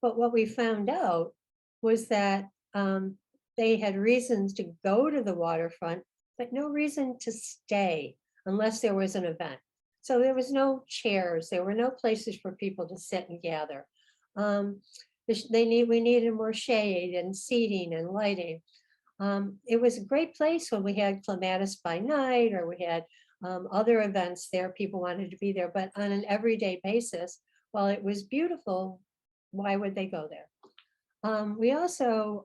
But what we found out was that they had reasons to go to the waterfront, but no reason to stay unless there was an event. So there was no chairs, there were no places for people to sit and gather. We needed more shade and seating and lighting. It was a great place when we had Clematis by night, or we had other events there, people wanted to be there, but on an everyday basis, while it was beautiful, why would they go there? We also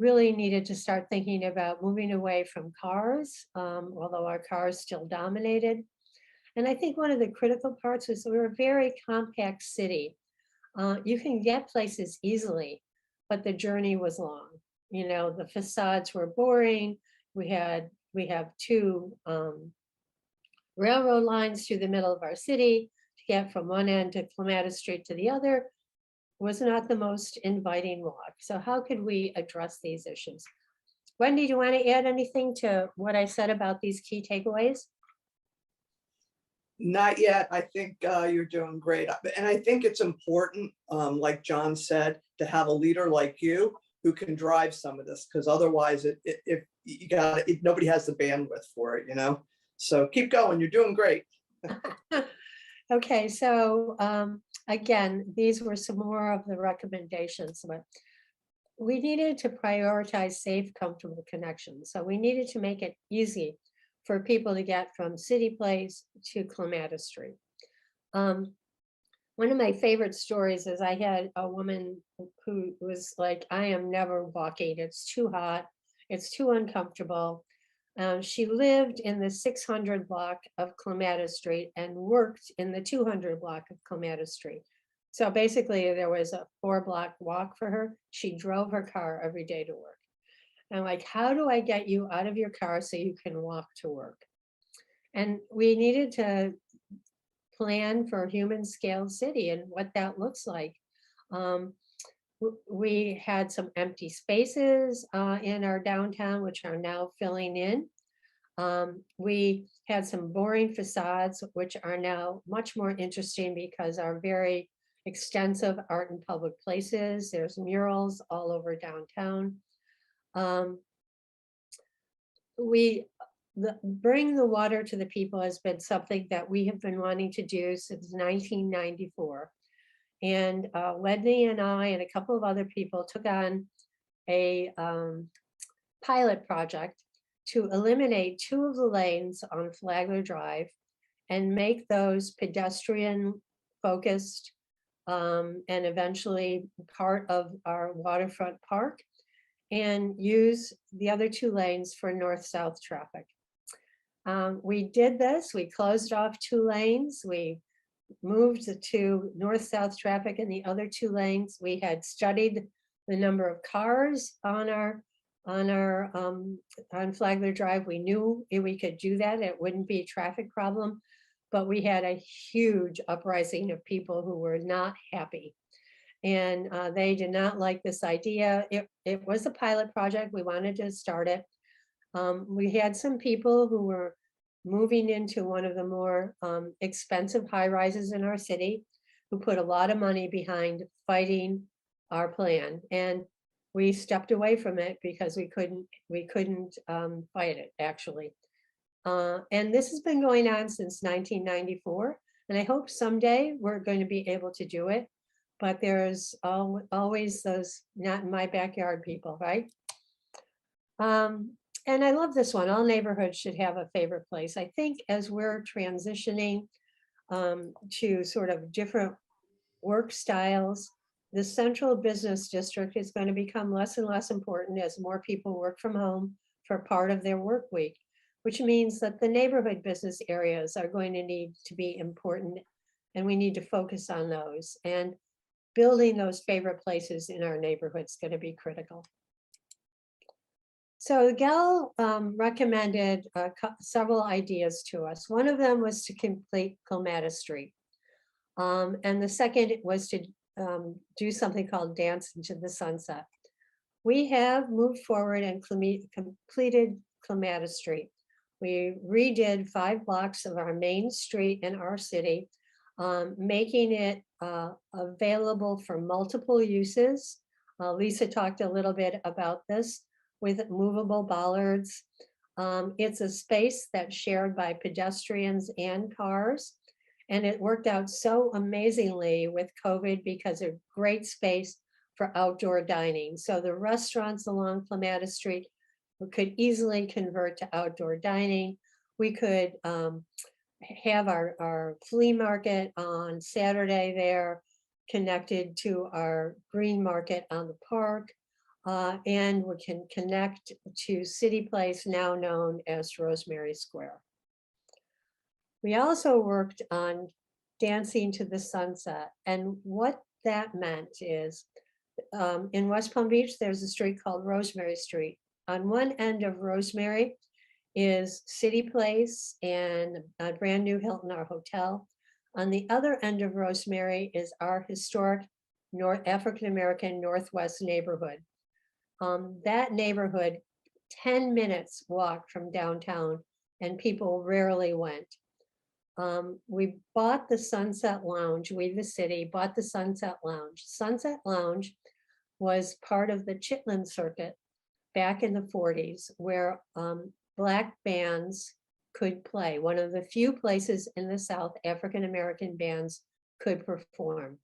really needed to start thinking about moving away from cars, although our cars still dominated. And I think one of the critical parts was we're a very compact city. You can get places easily, but the journey was long. The facades were boring. We have 2 railroad lines through the middle of our city. To get from one end to Clematis Street to the other was not the most inviting walk. So how could we address these issues? Wendy, do you want to add anything to what I said about these key takeaways? Not yet. I think you're doing great. And I think it's important, like John said, to have a leader like you who can drive some of this, because otherwise nobody has the bandwidth for it, So keep going. You're doing great. Okay, so again, these were some more of the recommendations, but we needed to prioritize safe, comfortable connections. So we needed to make it easy for people to get from City Place to Clematis Street. One of my favorite stories is I had a woman who was like, I am never walking. It's too hot. It's too uncomfortable. She lived in the 600 block of Clematis Street and worked in the 200 block of Clematis Street. So basically there was a 4-block walk for her. She drove her car every day to work. I'm like, how do I get you out of your car so you can walk to work? And we needed to plan for a human scale city and what that looks like. We had some empty spaces in our downtown, which are now filling in. We had some boring facades, which are now much more interesting because our very extensive art in public places. There's murals all over downtown. We bring the water to the people has been something that we have been wanting to do since 1994. And Wedney and I and a couple of other people took on a pilot project to eliminate 2 of the lanes on Flagler Drive and make those pedestrian focused and eventually part of our waterfront park, and use the other 2 lanes for north-south traffic. We did this, we closed off 2 lanes, we moved to north-south traffic in the other 2 lanes. We had studied the number of cars on Flagler Drive. We knew if we could do that, it wouldn't be a traffic problem, but we had a huge uprising of people who were not happy. And they did not like this idea. It was a pilot project. We wanted to start it. We had some people who were moving into one of the more expensive high rises in our city who put a lot of money behind fighting our plan. And we stepped away from it because we couldn't fight it, actually. And this has been going on since 1994. And I hope someday we're going to be able to do it. But there's always those not in my backyard people, right? And I love this one. All neighborhoods should have a favorite place. I think as we're transitioning to sort of different work styles, the central business district is going to become less and less important as more people work from home for part of their work week, which means that the neighborhood business areas are going to need to be important, and we need to focus on those. And building those favorite places in our neighborhood is going to be critical. So Gal recommended several ideas to us. One of them was to complete Clematis Street. And the second was to do something called Dance into the Sunset. We have moved forward and completed Clematis Street. We redid 5 blocks of our main street in our city, making it available for multiple uses. Lisa talked a little bit about this with movable bollards. It's a space that's shared by pedestrians and cars. And it worked out so amazingly with COVID because of great space for outdoor dining. So the restaurants along Clematis Street could easily convert to outdoor dining. We could have our flea market on Saturday there, connected to our green market on the park. And we can connect to City Place, now known as Rosemary Square. We also worked on Dancing to the Sunset. And what that meant is in West Palm Beach, there's a street called Rosemary Street. On one end of Rosemary is City Place and a brand new Hilton, our hotel. On the other end of Rosemary is our historic African-American Northwest neighborhood. That neighborhood, 10 minutes walk from downtown, and people rarely went. We bought the Sunset Lounge, we the city bought the Sunset Lounge. Sunset Lounge was part of the Chitlin Circuit back in the 40s, where Black bands could play. One of the few places in the South African-American bands could perform.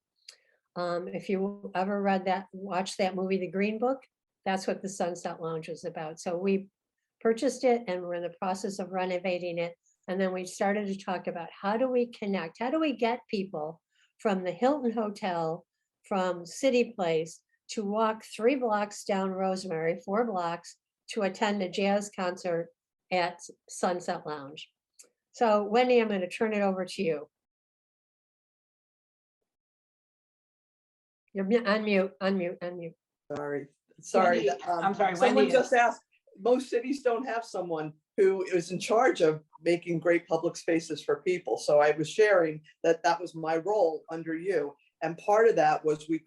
If you ever watched that movie, The Green Book, that's what the Sunset Lounge was about. So we purchased it and we're in the process of renovating it. And then we started to talk about how do we connect? How do we get people from the Hilton Hotel, from City Place, to walk 3 blocks down Rosemary, 4 blocks, to attend a jazz concert at Sunset Lounge? So Wendy, I'm going to turn it over to you. You're unmute. Sorry. I'm sorry, Someone Wendy. just asked, most cities don't have someone who is in charge of making great public spaces for people. So I was sharing that was my role under you. And part of that was we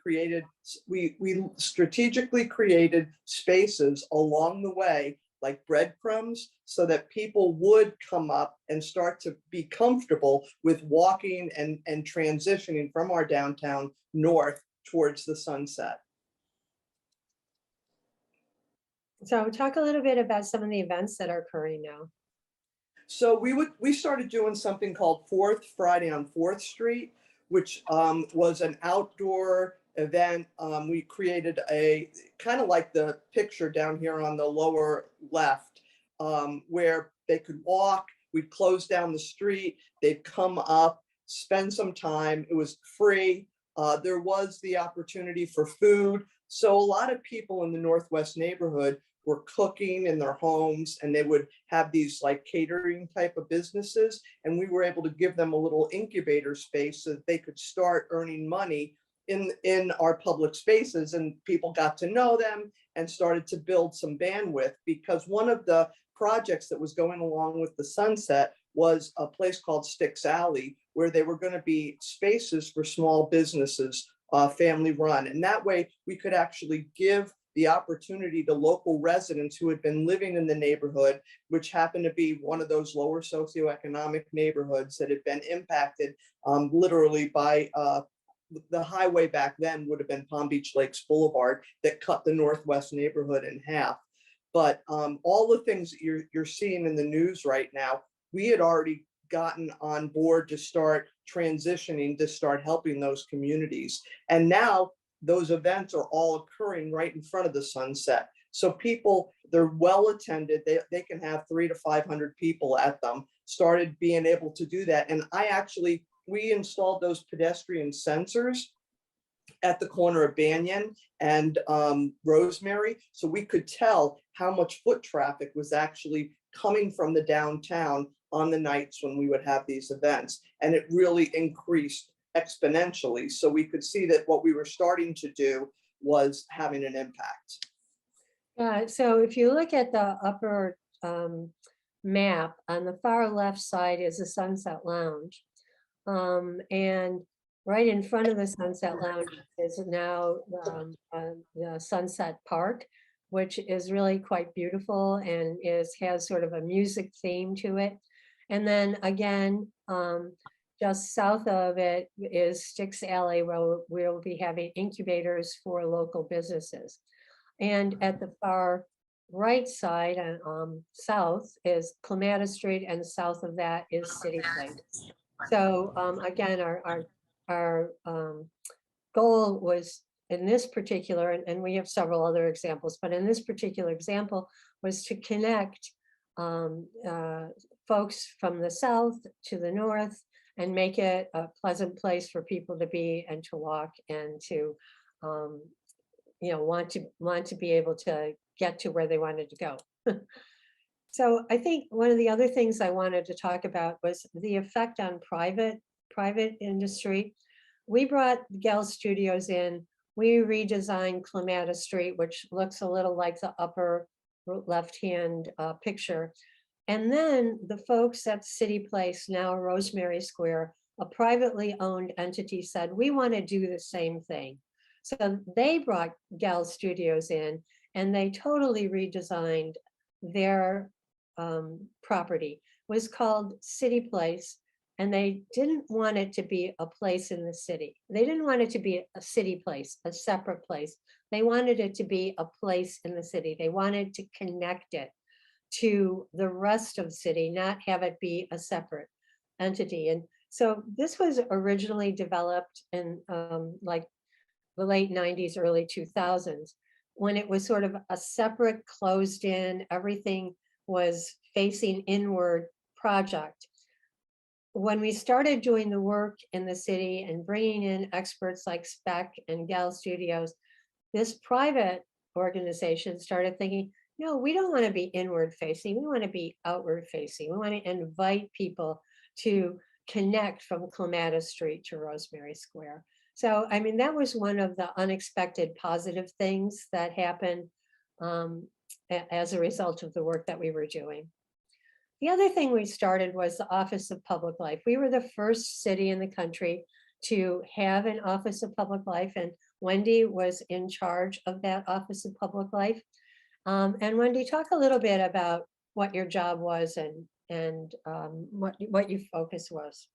strategically created spaces along the way, like breadcrumbs, so that people would come up and start to be comfortable with walking and transitioning from our downtown north towards the sunset. So talk a little bit about some of the events that are occurring now. So we started doing something called Fourth Friday on 4th Street, which was an outdoor event. We created a kind of like the picture down here on the lower left, where they could walk. We'd close down the street. They'd come up, spend some time. It was free. There was the opportunity for food. So a lot of people in the Northwest neighborhood were cooking in their homes, and they would have these like catering type of businesses. And we were able to give them a little incubator space so that they could start earning money in our public spaces, and people got to know them and started to build some bandwidth, because one of the projects that was going along with the sunset was a place called Sticks Alley, where they were going to be spaces for small businesses, family run. And that way we could actually give the opportunity to local residents who had been living in the neighborhood, which happened to be one of those lower socioeconomic neighborhoods that had been impacted literally by the highway back then would have been Palm Beach Lakes Boulevard that cut the Northwest neighborhood in half. But all the things that you're seeing in the news right now, we had already gotten on board to start transitioning, to start helping those communities. And now those events are all occurring right in front of the sunset. So people, they're well attended. They can have 300 to 500 people at them. Started being able to do that. And we installed those pedestrian sensors at the corner of Banyan and Rosemary, so we could tell how much foot traffic was actually coming from the downtown on the nights when we would have these events. And it really increased exponentially. So we could see that what we were starting to do was having an impact. So if you look at the upper map, on the far left side is the Sunset Lounge. And right in front of the Sunset Lounge is now the Sunset Park, which is really quite beautiful and has sort of a music theme to it. And then again, just south of it is Sticks Alley, where we'll be having incubators for local businesses. And at the far right side and south is Clematis Street, and south of that is City Place. So again, our goal was in this particular, and we have several other examples, but in this particular example was to connect folks from the south to the north and make it a pleasant place for people to be and to walk and to want to be able to get to where they wanted to go. So I think one of the other things I wanted to talk about was the effect on private industry. We brought Gal Studios in. We redesigned Clematis Street, which looks a little like the upper left-hand picture. And then the folks at City Place, now Rosemary Square, a privately owned entity, said, we want to do the same thing. So they brought Gal Studios in, and they totally redesigned their property. It was called City Place, and they didn't want it to be a place in the city. They didn't want it to be a city place, a separate place. They wanted it to be a place in the city. They wanted to connect it to the rest of the city, not have it be a separate entity. And so this was originally developed in like the late 90s, early 2000s, when it was sort of a separate, closed in, everything was facing inward project. When we started doing the work in the city and bringing in experts like Spec and Gal Studios, this private organization started thinking, no, we don't want to be inward facing. We want to be outward facing. We want to invite people to connect from Clematis Street to Rosemary Square. So, I mean, that was one of the unexpected positive things that happened as a result of the work that we were doing. The other thing we started was the Office of Public Life. We were the first city in the country to have an Office of Public Life, and Wendy was in charge of that Office of Public Life. And Wendy, talk a little bit about what your job was and what your focus was.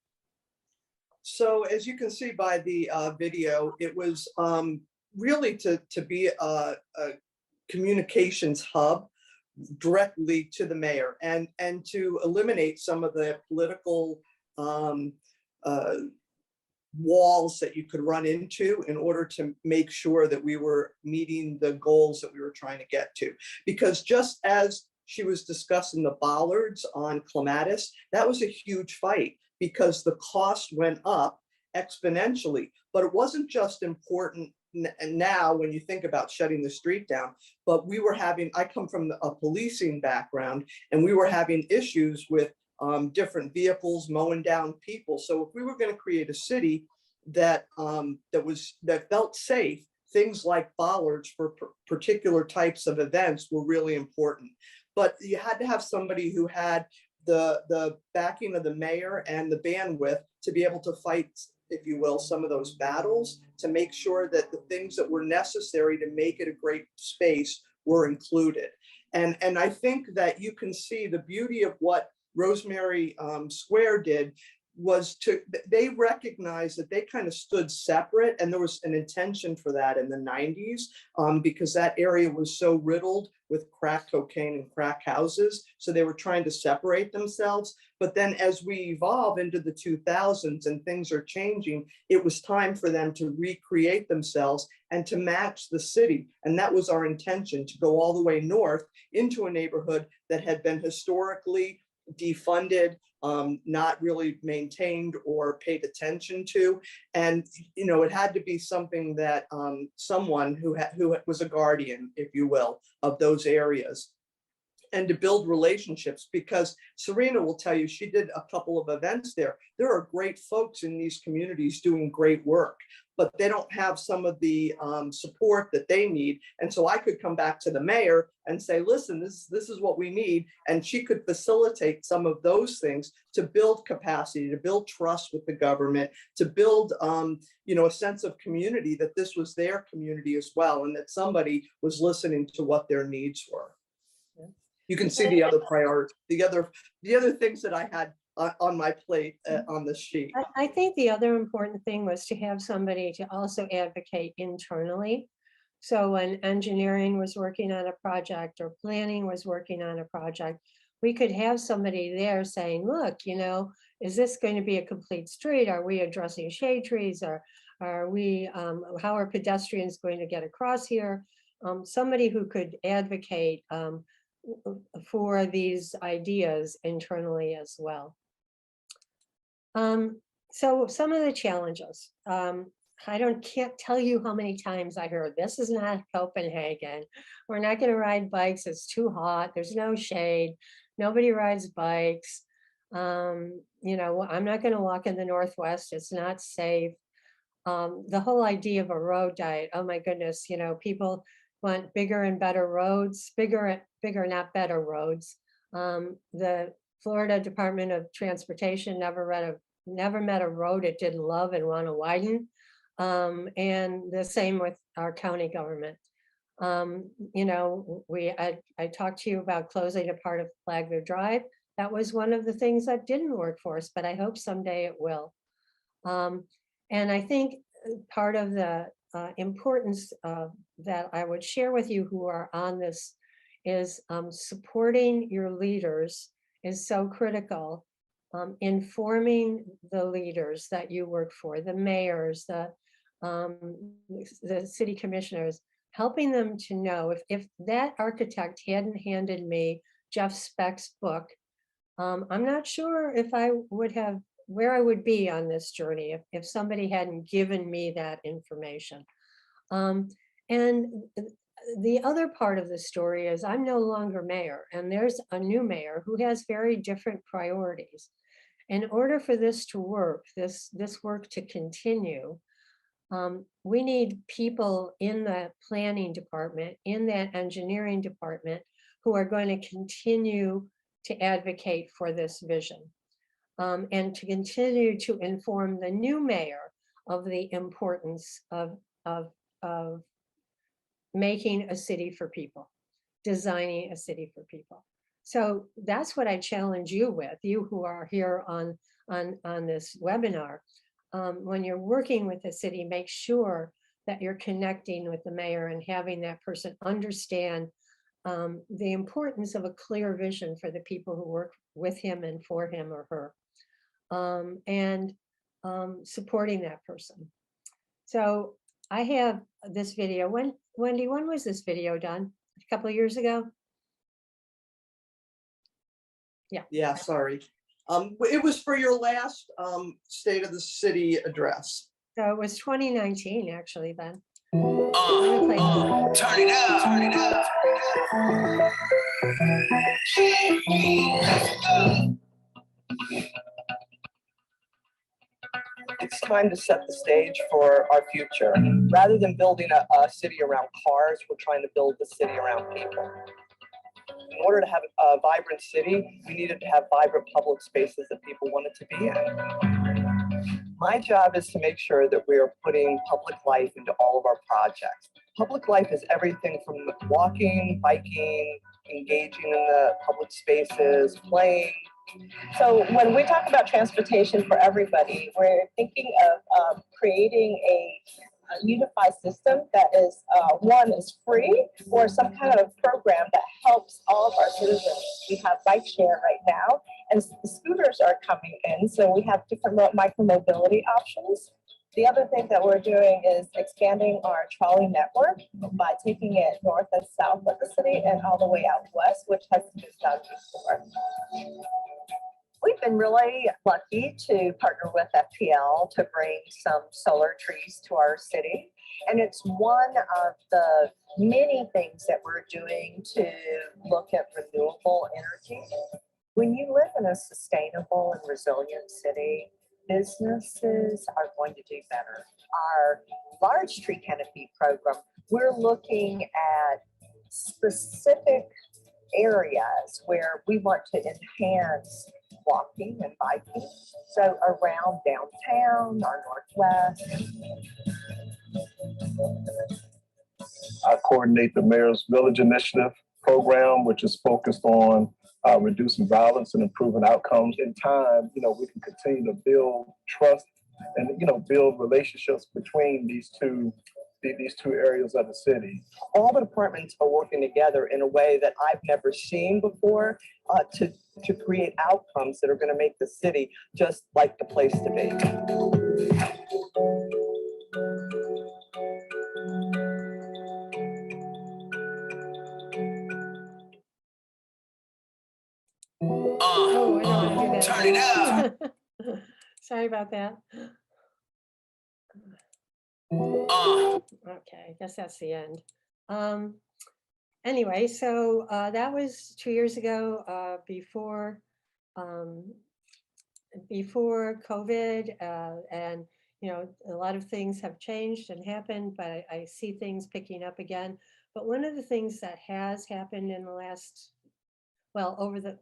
So as you can see by the video, it was really to be a communications hub directly to the mayor, and to eliminate some of the political walls that you could run into in order to make sure that we were meeting the goals that we were trying to get to. Because just as she was discussing the bollards on Clematis, that was a huge fight because the cost went up exponentially. But it wasn't just important now when you think about shutting the street down, but we were having, I come from a policing background, and we were having issues with different vehicles mowing down people. So if we were going to create a city that that felt safe, things like bollards for particular types of events were really important. But you had to have somebody who had the backing of the mayor and the bandwidth to be able to fight, if you will, some of those battles, to make sure that the things that were necessary to make it a great space were included. And I think that you can see the beauty of what Rosemary Square did was they recognized that they kind of stood separate, and there was an intention for that in the 90s because that area was so riddled with crack cocaine and crack houses. So they were trying to separate themselves. But then as we evolve into the 2000s and things are changing, it was time for them to recreate themselves and to match the city. And that was our intention, to go all the way north into a neighborhood that had been historically defunded, not really maintained or paid attention to. And, you know, it had to be something that someone who was a guardian, if you will, of those areas, and to build relationships, because Serena will tell you, she did a couple of events there. There are great folks in these communities doing great work, but they don't have some of the support that they need. And so I could come back to the mayor and say, listen, this is what we need. And she could facilitate some of those things to build capacity, to build trust with the government, to build you know, a sense of community, that this was their community as well, and that somebody was listening to what their needs were. You can see the other priority, the other things that I had on my plate on the sheet. I think the other important thing was to have somebody to also advocate internally. So when engineering was working on a project or planning was working on a project, we could have somebody there saying, look, you know, is this going to be a complete street? Are we addressing shade trees? Or are we, how are pedestrians going to get across here? Somebody who could advocate for these ideas internally as well. So some of the challenges, can't tell you how many times I heard, this is not Copenhagen. We're not going to ride bikes. It's too hot. There's no shade. Nobody rides bikes. You know, I'm not going to walk in the Northwest. It's not safe. The whole idea of a road diet. Oh my goodness. You know, people want bigger and better roads, bigger, not better roads. The Florida Department of Transportation never met a road it didn't love and want to widen. And the same with our county government. You know, I talked to you about closing a part of Flagler Drive. That was one of the things that didn't work for us, but I hope someday it will. And I think part of the importance that I would share with you who are on this is supporting your leaders is so critical. Informing the leaders that you work for, the mayors, the city commissioners, helping them to know if that architect hadn't handed me Jeff Speck's book, I'm not sure if I would have where I would be on this journey if somebody hadn't given me that information. And the other part of the story is I'm no longer mayor, and there's a new mayor who has very different priorities. In order for this to work, this work to continue, we need people in the planning department, in that engineering department, who are going to continue to advocate for this vision. And to continue to inform the new mayor of the importance of making a city for people, designing a city for people. So that's what I challenge you with, you who are here on this webinar. When you're working with the city, make sure that you're connecting with the mayor and having that person understand the importance of a clear vision for the people who work with him and for him or her, and supporting that person. So I have this video. Wendy, when was this video done? A couple of years ago? Yeah, sorry. It was for your last State of the City address. So it was 2019, actually, then. Turn it up, turn it up. It's time to set the stage for our future. Rather than building a city around cars, we're trying to build the city around people. In order to have a vibrant city, we needed to have vibrant public spaces that people wanted to be in. My job is to make sure that we are putting public life into all of our projects. Public life is everything from walking, biking, engaging in the public spaces, playing. So when we talk about transportation for everybody, we're thinking of creating a unified system that is, one, is free, or some kind of program that helps all of our citizens. We have bike share right now, and the scooters are coming in, so we have different micromobility options. The other thing that we're doing is expanding our trolley network by taking it north and south of the city and all the way out west, which hasn't been done before. We've been really lucky to partner with FPL to bring some solar trees to our city. And it's one of the many things that we're doing to look at renewable energy. When you live in a sustainable and resilient city, businesses are going to do better. Our large tree canopy program, we're looking at specific areas where we want to enhance walking and biking. So around downtown, our northwest. I coordinate the Mayor's Village Initiative program, which is focused on reducing violence and improving outcomes. In time, we can continue to build trust and, build relationships between these two areas of the city. All the departments are working together in a way that I've never seen before to create outcomes that are going to make the city just like the place to be. Oh, I don't want to do that. Turn it up. Sorry about that. Okay, I guess that's the end. Anyway, so that was 2 years ago, before COVID, and a lot of things have changed and happened, but I see things picking up again. But one of the things that has happened in the last, well, over the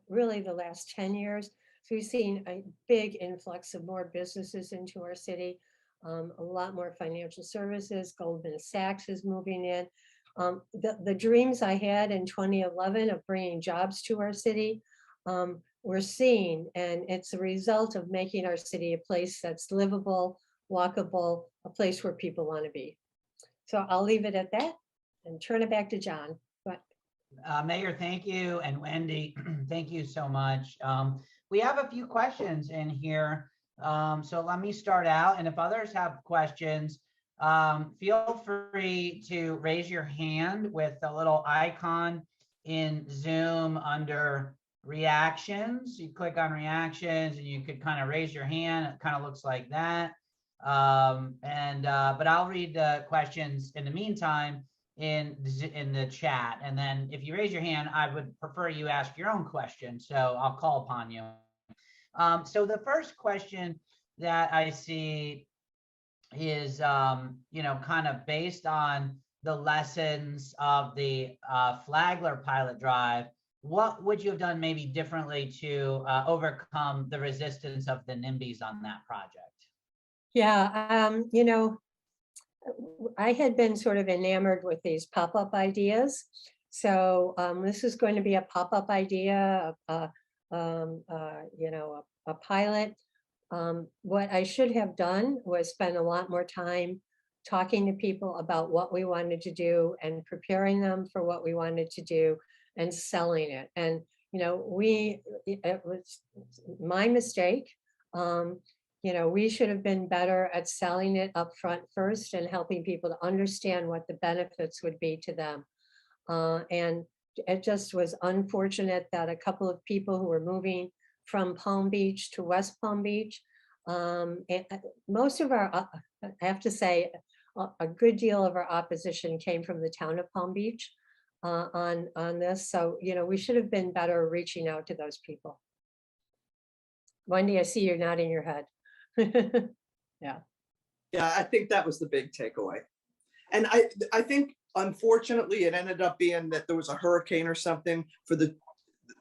last 10 years, so we've seen a big influx of more businesses into our city. A lot more financial services. Goldman Sachs is moving in. The dreams I had in 2011 of bringing jobs to our city, we're seeing, and it's a result of making our city a place that's livable, walkable, a place where people want to be. So I'll leave it at that and turn it back to John. Mayor, thank you, and Wendy, thank you so much. We have a few questions in here. So let me start out, and if others have questions, feel free to raise your hand with the little icon in Zoom under reactions. You click on reactions and you could kind of raise your hand. It kind of looks like that. But I'll read the questions in the meantime in the chat. And then if you raise your hand, I would prefer you ask your own question. So I'll call upon you. So the first question that I see is, kind of based on the lessons of the Flagler pilot drive, what would you have done maybe differently to overcome the resistance of the NIMBYs on that project? Yeah, I had been sort of enamored with these pop-up ideas. So this is going to be a pop-up idea, a pilot. What I should have done was spend a lot more time talking to people about what we wanted to do and preparing them for what we wanted to do and selling it. And, you know, it was my mistake. You know, we should have been better at selling it up front first and helping people to understand what the benefits would be to them. And it just was unfortunate that a couple of people who were moving from Palm Beach to West Palm Beach, and most of our, I have to say, a good deal of our opposition came from the town of Palm Beach on this. So, you know, we should have been better reaching out to those people. Wendy, I see you're nodding your head. Yeah. Yeah, I think that was the big takeaway. And I think, unfortunately, it ended up being that there was a hurricane or something for the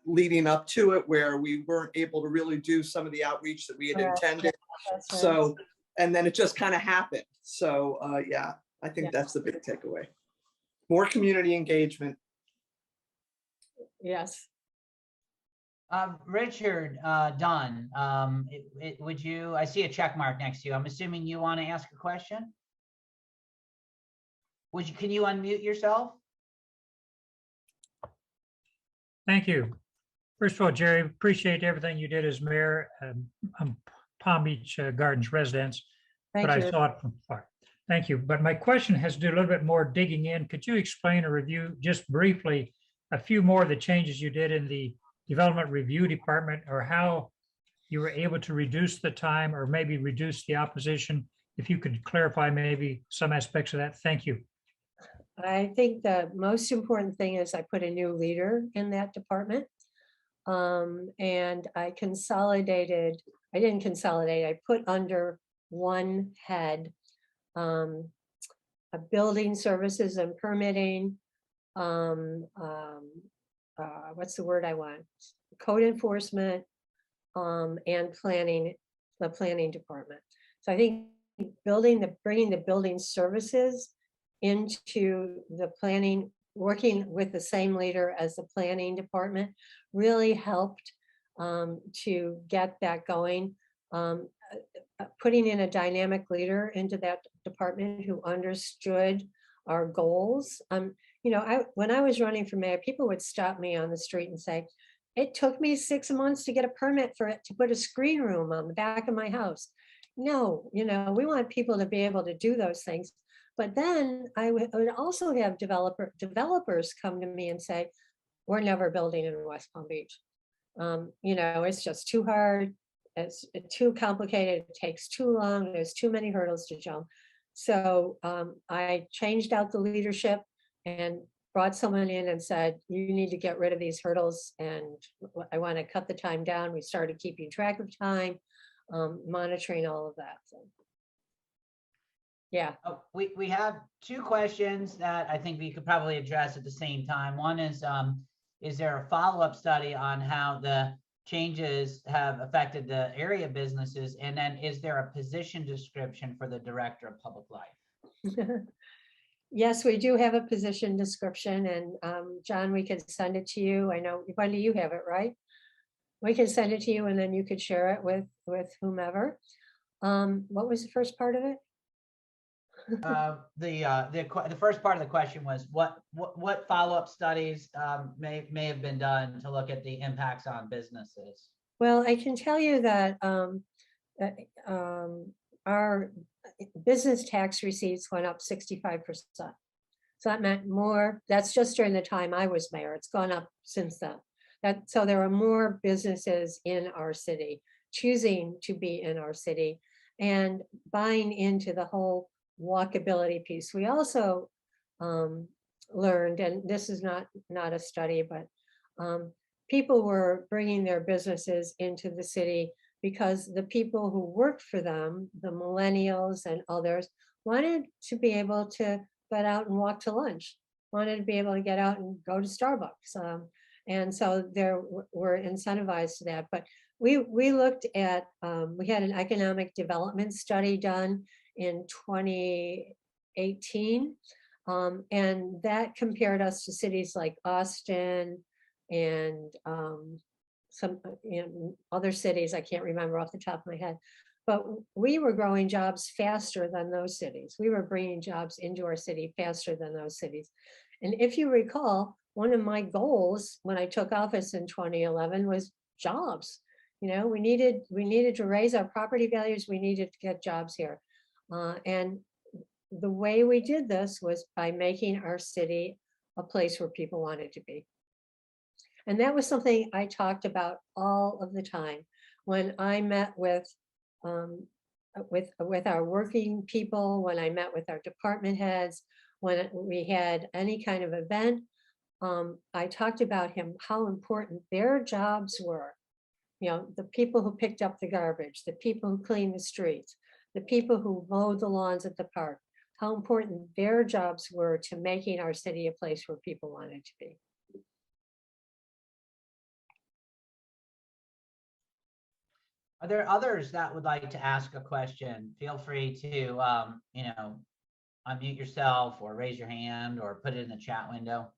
leading up to it, where we weren't able to really do some of the outreach that we had intended. So, and then it just kind of happened. So, yeah, I think that's the big takeaway. More community engagement. Yes. Richard Dunn, would you, I see a check mark next to you. I'm assuming you want to ask a question? Can you unmute yourself? Thank you. First of all, Jeri, appreciate everything you did as mayor. I'm Palm Beach Gardens residents, but I saw it from far. Thank you. But my question has to do a little bit more digging in. Could you explain or review just briefly a few more of the changes you did in the development review department, or how you were able to reduce the time or maybe reduce the opposition? If you could clarify maybe some aspects of that. Thank you. I think the most important thing is I put a new leader in that department. And I consolidated, I didn't consolidate, I put under one head building services and permitting, what's the word I want? Code enforcement, and planning, the planning department. So I think bringing the building services into the planning, working with the same leader as the planning department really helped to get that going. Putting in a dynamic leader into that department who understood our goals. You know, when I was running for mayor, people would stop me on the street and say, it took me 6 months to get a permit for it to put a screen room on the back of my house. No, you know, we want people to be able to do those things. But then I would also have developers come to me and say, we're never building in West Palm Beach. You know, it's just too hard. It's too complicated. It takes too long. There's too many hurdles to jump. So I changed out the leadership and brought someone in and said, you need to get rid of these hurdles. And I want to cut the time down. We started keeping track of time, monitoring all of that. So. Yeah. Oh, we have two questions that I think we could probably address at the same time. One is there a follow-up study on how the changes have affected the area businesses? And then is there a position description for the director of public life? Yes, we do have a position description, and John, we can send it to you. I know, Wendy, you have it, right? We can send it to you and then you could share it with whomever. What was the first part of it? The first part of the question was what follow-up studies may have been done to look at the impacts on businesses? Well, I can tell you that our business tax receipts went up 65%. So that meant more. That's just during the time I was mayor. It's gone up since then. So there are more businesses in our city choosing to be in our city and buying into the whole walkability piece. We also learned, and this is not a study, but people were bringing their businesses into the city because the people who worked for them, the millennials and others, wanted to be able to get out and walk to lunch, wanted to be able to get out and go to Starbucks. And so there were incentivized to that. But we looked at, we had an economic development study done in 2018. And that compared us to cities like Austin and some other cities, I can't remember off the top of my head. but we were growing jobs faster than those cities. We were bringing jobs into our city faster than those cities. And if you recall, one of my goals when I took office in 2011 was jobs. You know, we needed to raise our property values. We needed to get jobs here. And the way we did this was by making our city a place where people wanted to be. And that was something I talked about all of the time when I met with our working people, when I met with our department heads, when we had any kind of event. I talked about how important their jobs were. You know, the people who picked up the garbage, the people who cleaned the streets, the people who mowed the lawns at the park, how important their jobs were to making our city a place where people wanted to be. Are there others that would like to ask a question? Feel free to, unmute yourself or raise your hand or put it in the chat window.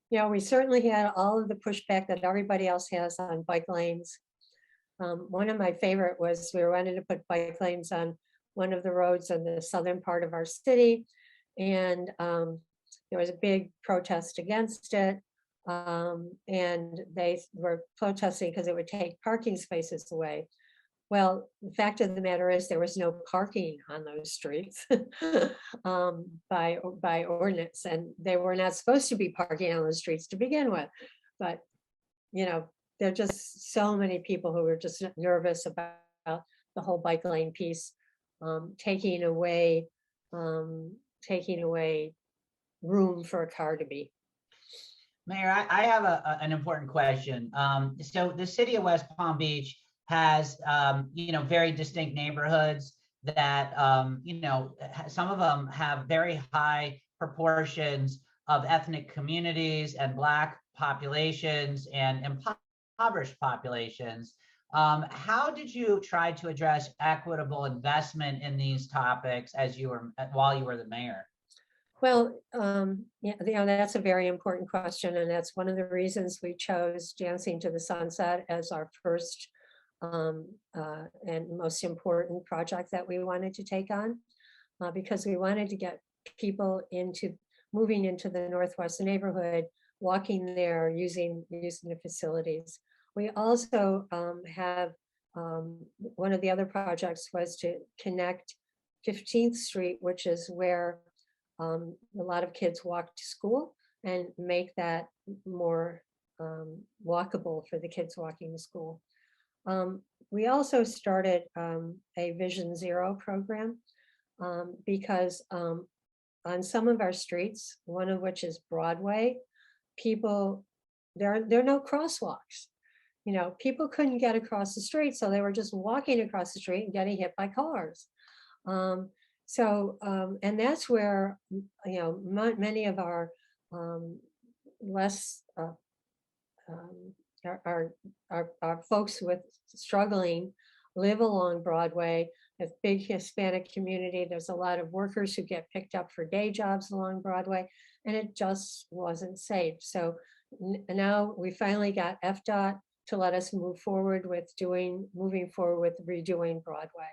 Yeah, we certainly had all of the pushback that everybody else has on bike lanes. One of my favorite was we wanted to put bike lanes on one of the roads in the southern part of our city. And there was a big protest against it. And they were protesting because it would take parking spaces away. Well, the fact of the matter is there was no parking on those streets by ordinance, and they were not supposed to be parking on those streets to begin with. But, you know, there are just so many people who were just nervous about the whole bike lane piece, taking away room for a car to be. Mayor, I have an important question. So the city of West Palm Beach has, very distinct neighborhoods that, some of them have very high proportions of ethnic communities and Black populations and impoverished populations. How did you try to address equitable investment in these topics while you were the mayor? Well, that's a very important question, and that's one of the reasons we chose Dancing to the Sunset as our first and most important project that we wanted to take on, because we wanted to get people moving into the Northwest neighborhood, walking there, using the facilities. We also have one of the other projects was to connect 15th Street, which is where a lot of kids walk to school, and make that more walkable for the kids walking to school. We also started a Vision Zero program because on some of our streets, one of which is Broadway, there are no crosswalks. You know, people couldn't get across the street, so they were just walking across the street and getting hit by cars. And that's where, many of our our folks with struggling live along Broadway. It's a big Hispanic community. There's a lot of workers who get picked up for day jobs along Broadway, and it just wasn't safe. So now we finally got FDOT to let us move forward with redoing Broadway.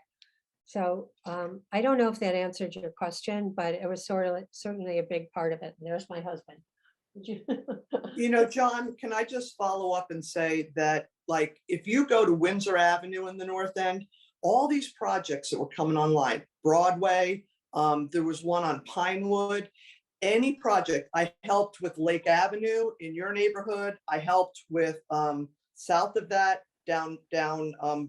So I don't know if that answered your question, but it was certainly a big part of it. And there's my husband. John, can I just follow up and say that, like, if you go to Windsor Avenue in the North End, all these projects that were coming online, Broadway, there was one on Pinewood, any project, I helped with Lake Avenue in your neighborhood. I helped with south of that, down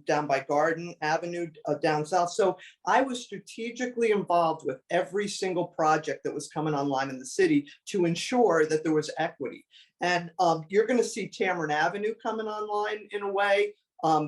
by Garden Avenue, down south. So I was strategically involved with every single project that was coming online in the city to ensure that there was equity. And you're going to see Tamarind Avenue coming online in a way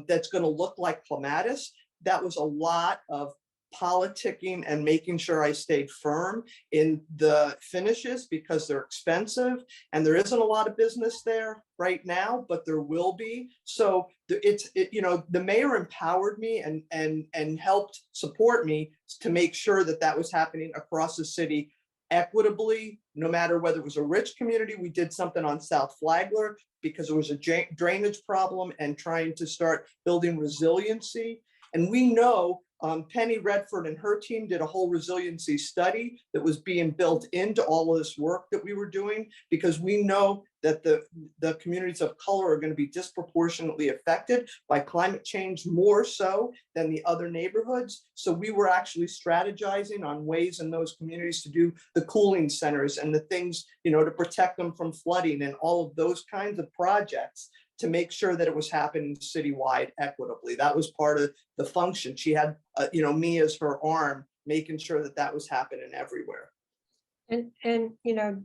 that's going to look like Clematis. That was a lot of politicking and making sure I stayed firm in the finishes because they're expensive and there isn't a lot of business there right now, but there will be. So the mayor empowered me and helped support me to make sure that that was happening across the city equitably, no matter whether it was a rich community. We did something on South Flagler because there was a drainage problem and trying to start building resiliency. And we know Penny Redford and her team did a whole resiliency study that was being built into all of this work that we were doing, because we know that the communities of color are going to be disproportionately affected by climate change, more so than the other neighborhoods. So we were actually strategizing on ways in those communities to do the cooling centers and the things, you know, to protect them from flooding and all of those kinds of projects, to make sure that it was happening citywide equitably. That was part of the function. She had, you know, me as her arm, making sure that that was happening everywhere. And you know,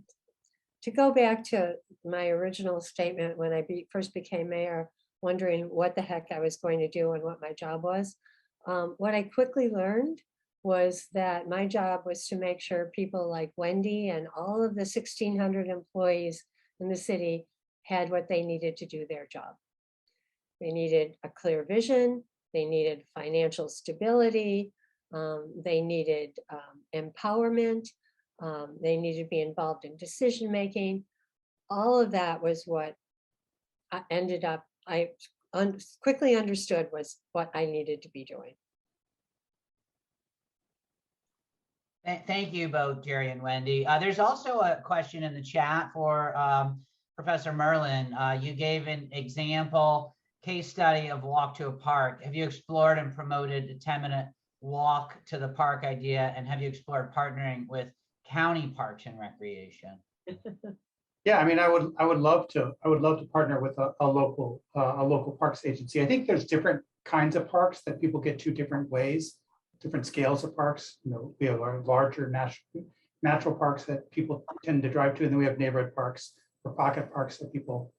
to go back to my original statement when I first became mayor, wondering what the heck I was going to do and what my job was, what I quickly learned was that my job was to make sure people like Wendy and all of the 1,600 employees in the city had what they needed to do their job. They needed a clear vision, they needed financial stability, they needed empowerment, they needed to be involved in decision making. All of that was what I ended up, I quickly understood was what I needed to be doing. Thank you both, Jeri and Wendy. There's also a question in the chat for Professor Merlin. You gave an example case study of walk to a park. Have you explored and promoted a 10-minute walk to the park idea? And have you explored partnering with county parks and recreation? Yeah, I mean, I would love to partner with a local parks agency. I think there's different kinds of parks that people get to different ways, different scales of parks. You know, we have our larger natural parks that people tend to drive to, and then we have neighborhood parks or pocket parks that people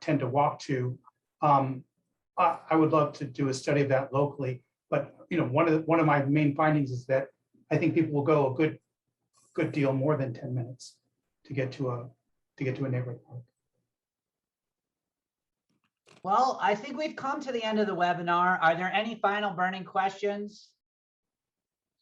tend to walk to. I would love to do a study of that locally, but you know, one of my main findings is that I think people will go a good deal more than 10 minutes to get to a neighborhood park. Well, I think we've come to the end of the webinar. Are there any final burning questions?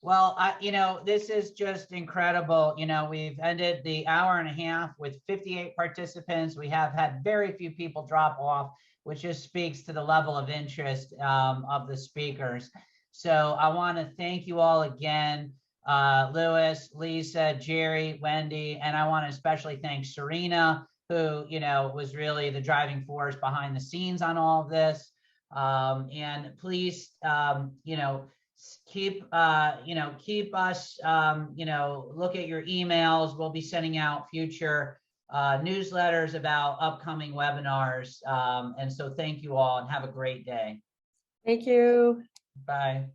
Well, you know, this is just incredible. You know, we've ended the hour and a half with 58 participants. We have had very few people drop off, which just speaks to the level of interest of the speakers. So I want to thank you all again, Louis, Lisa, Jeri, Wendy, and I want to especially thank Serena, who, you know, was really the driving force behind the scenes on all of this. And please, you know, keep us, you know, look at your emails. We'll be sending out future newsletters about upcoming webinars. And so thank you all and have a great day. Thank you. Bye.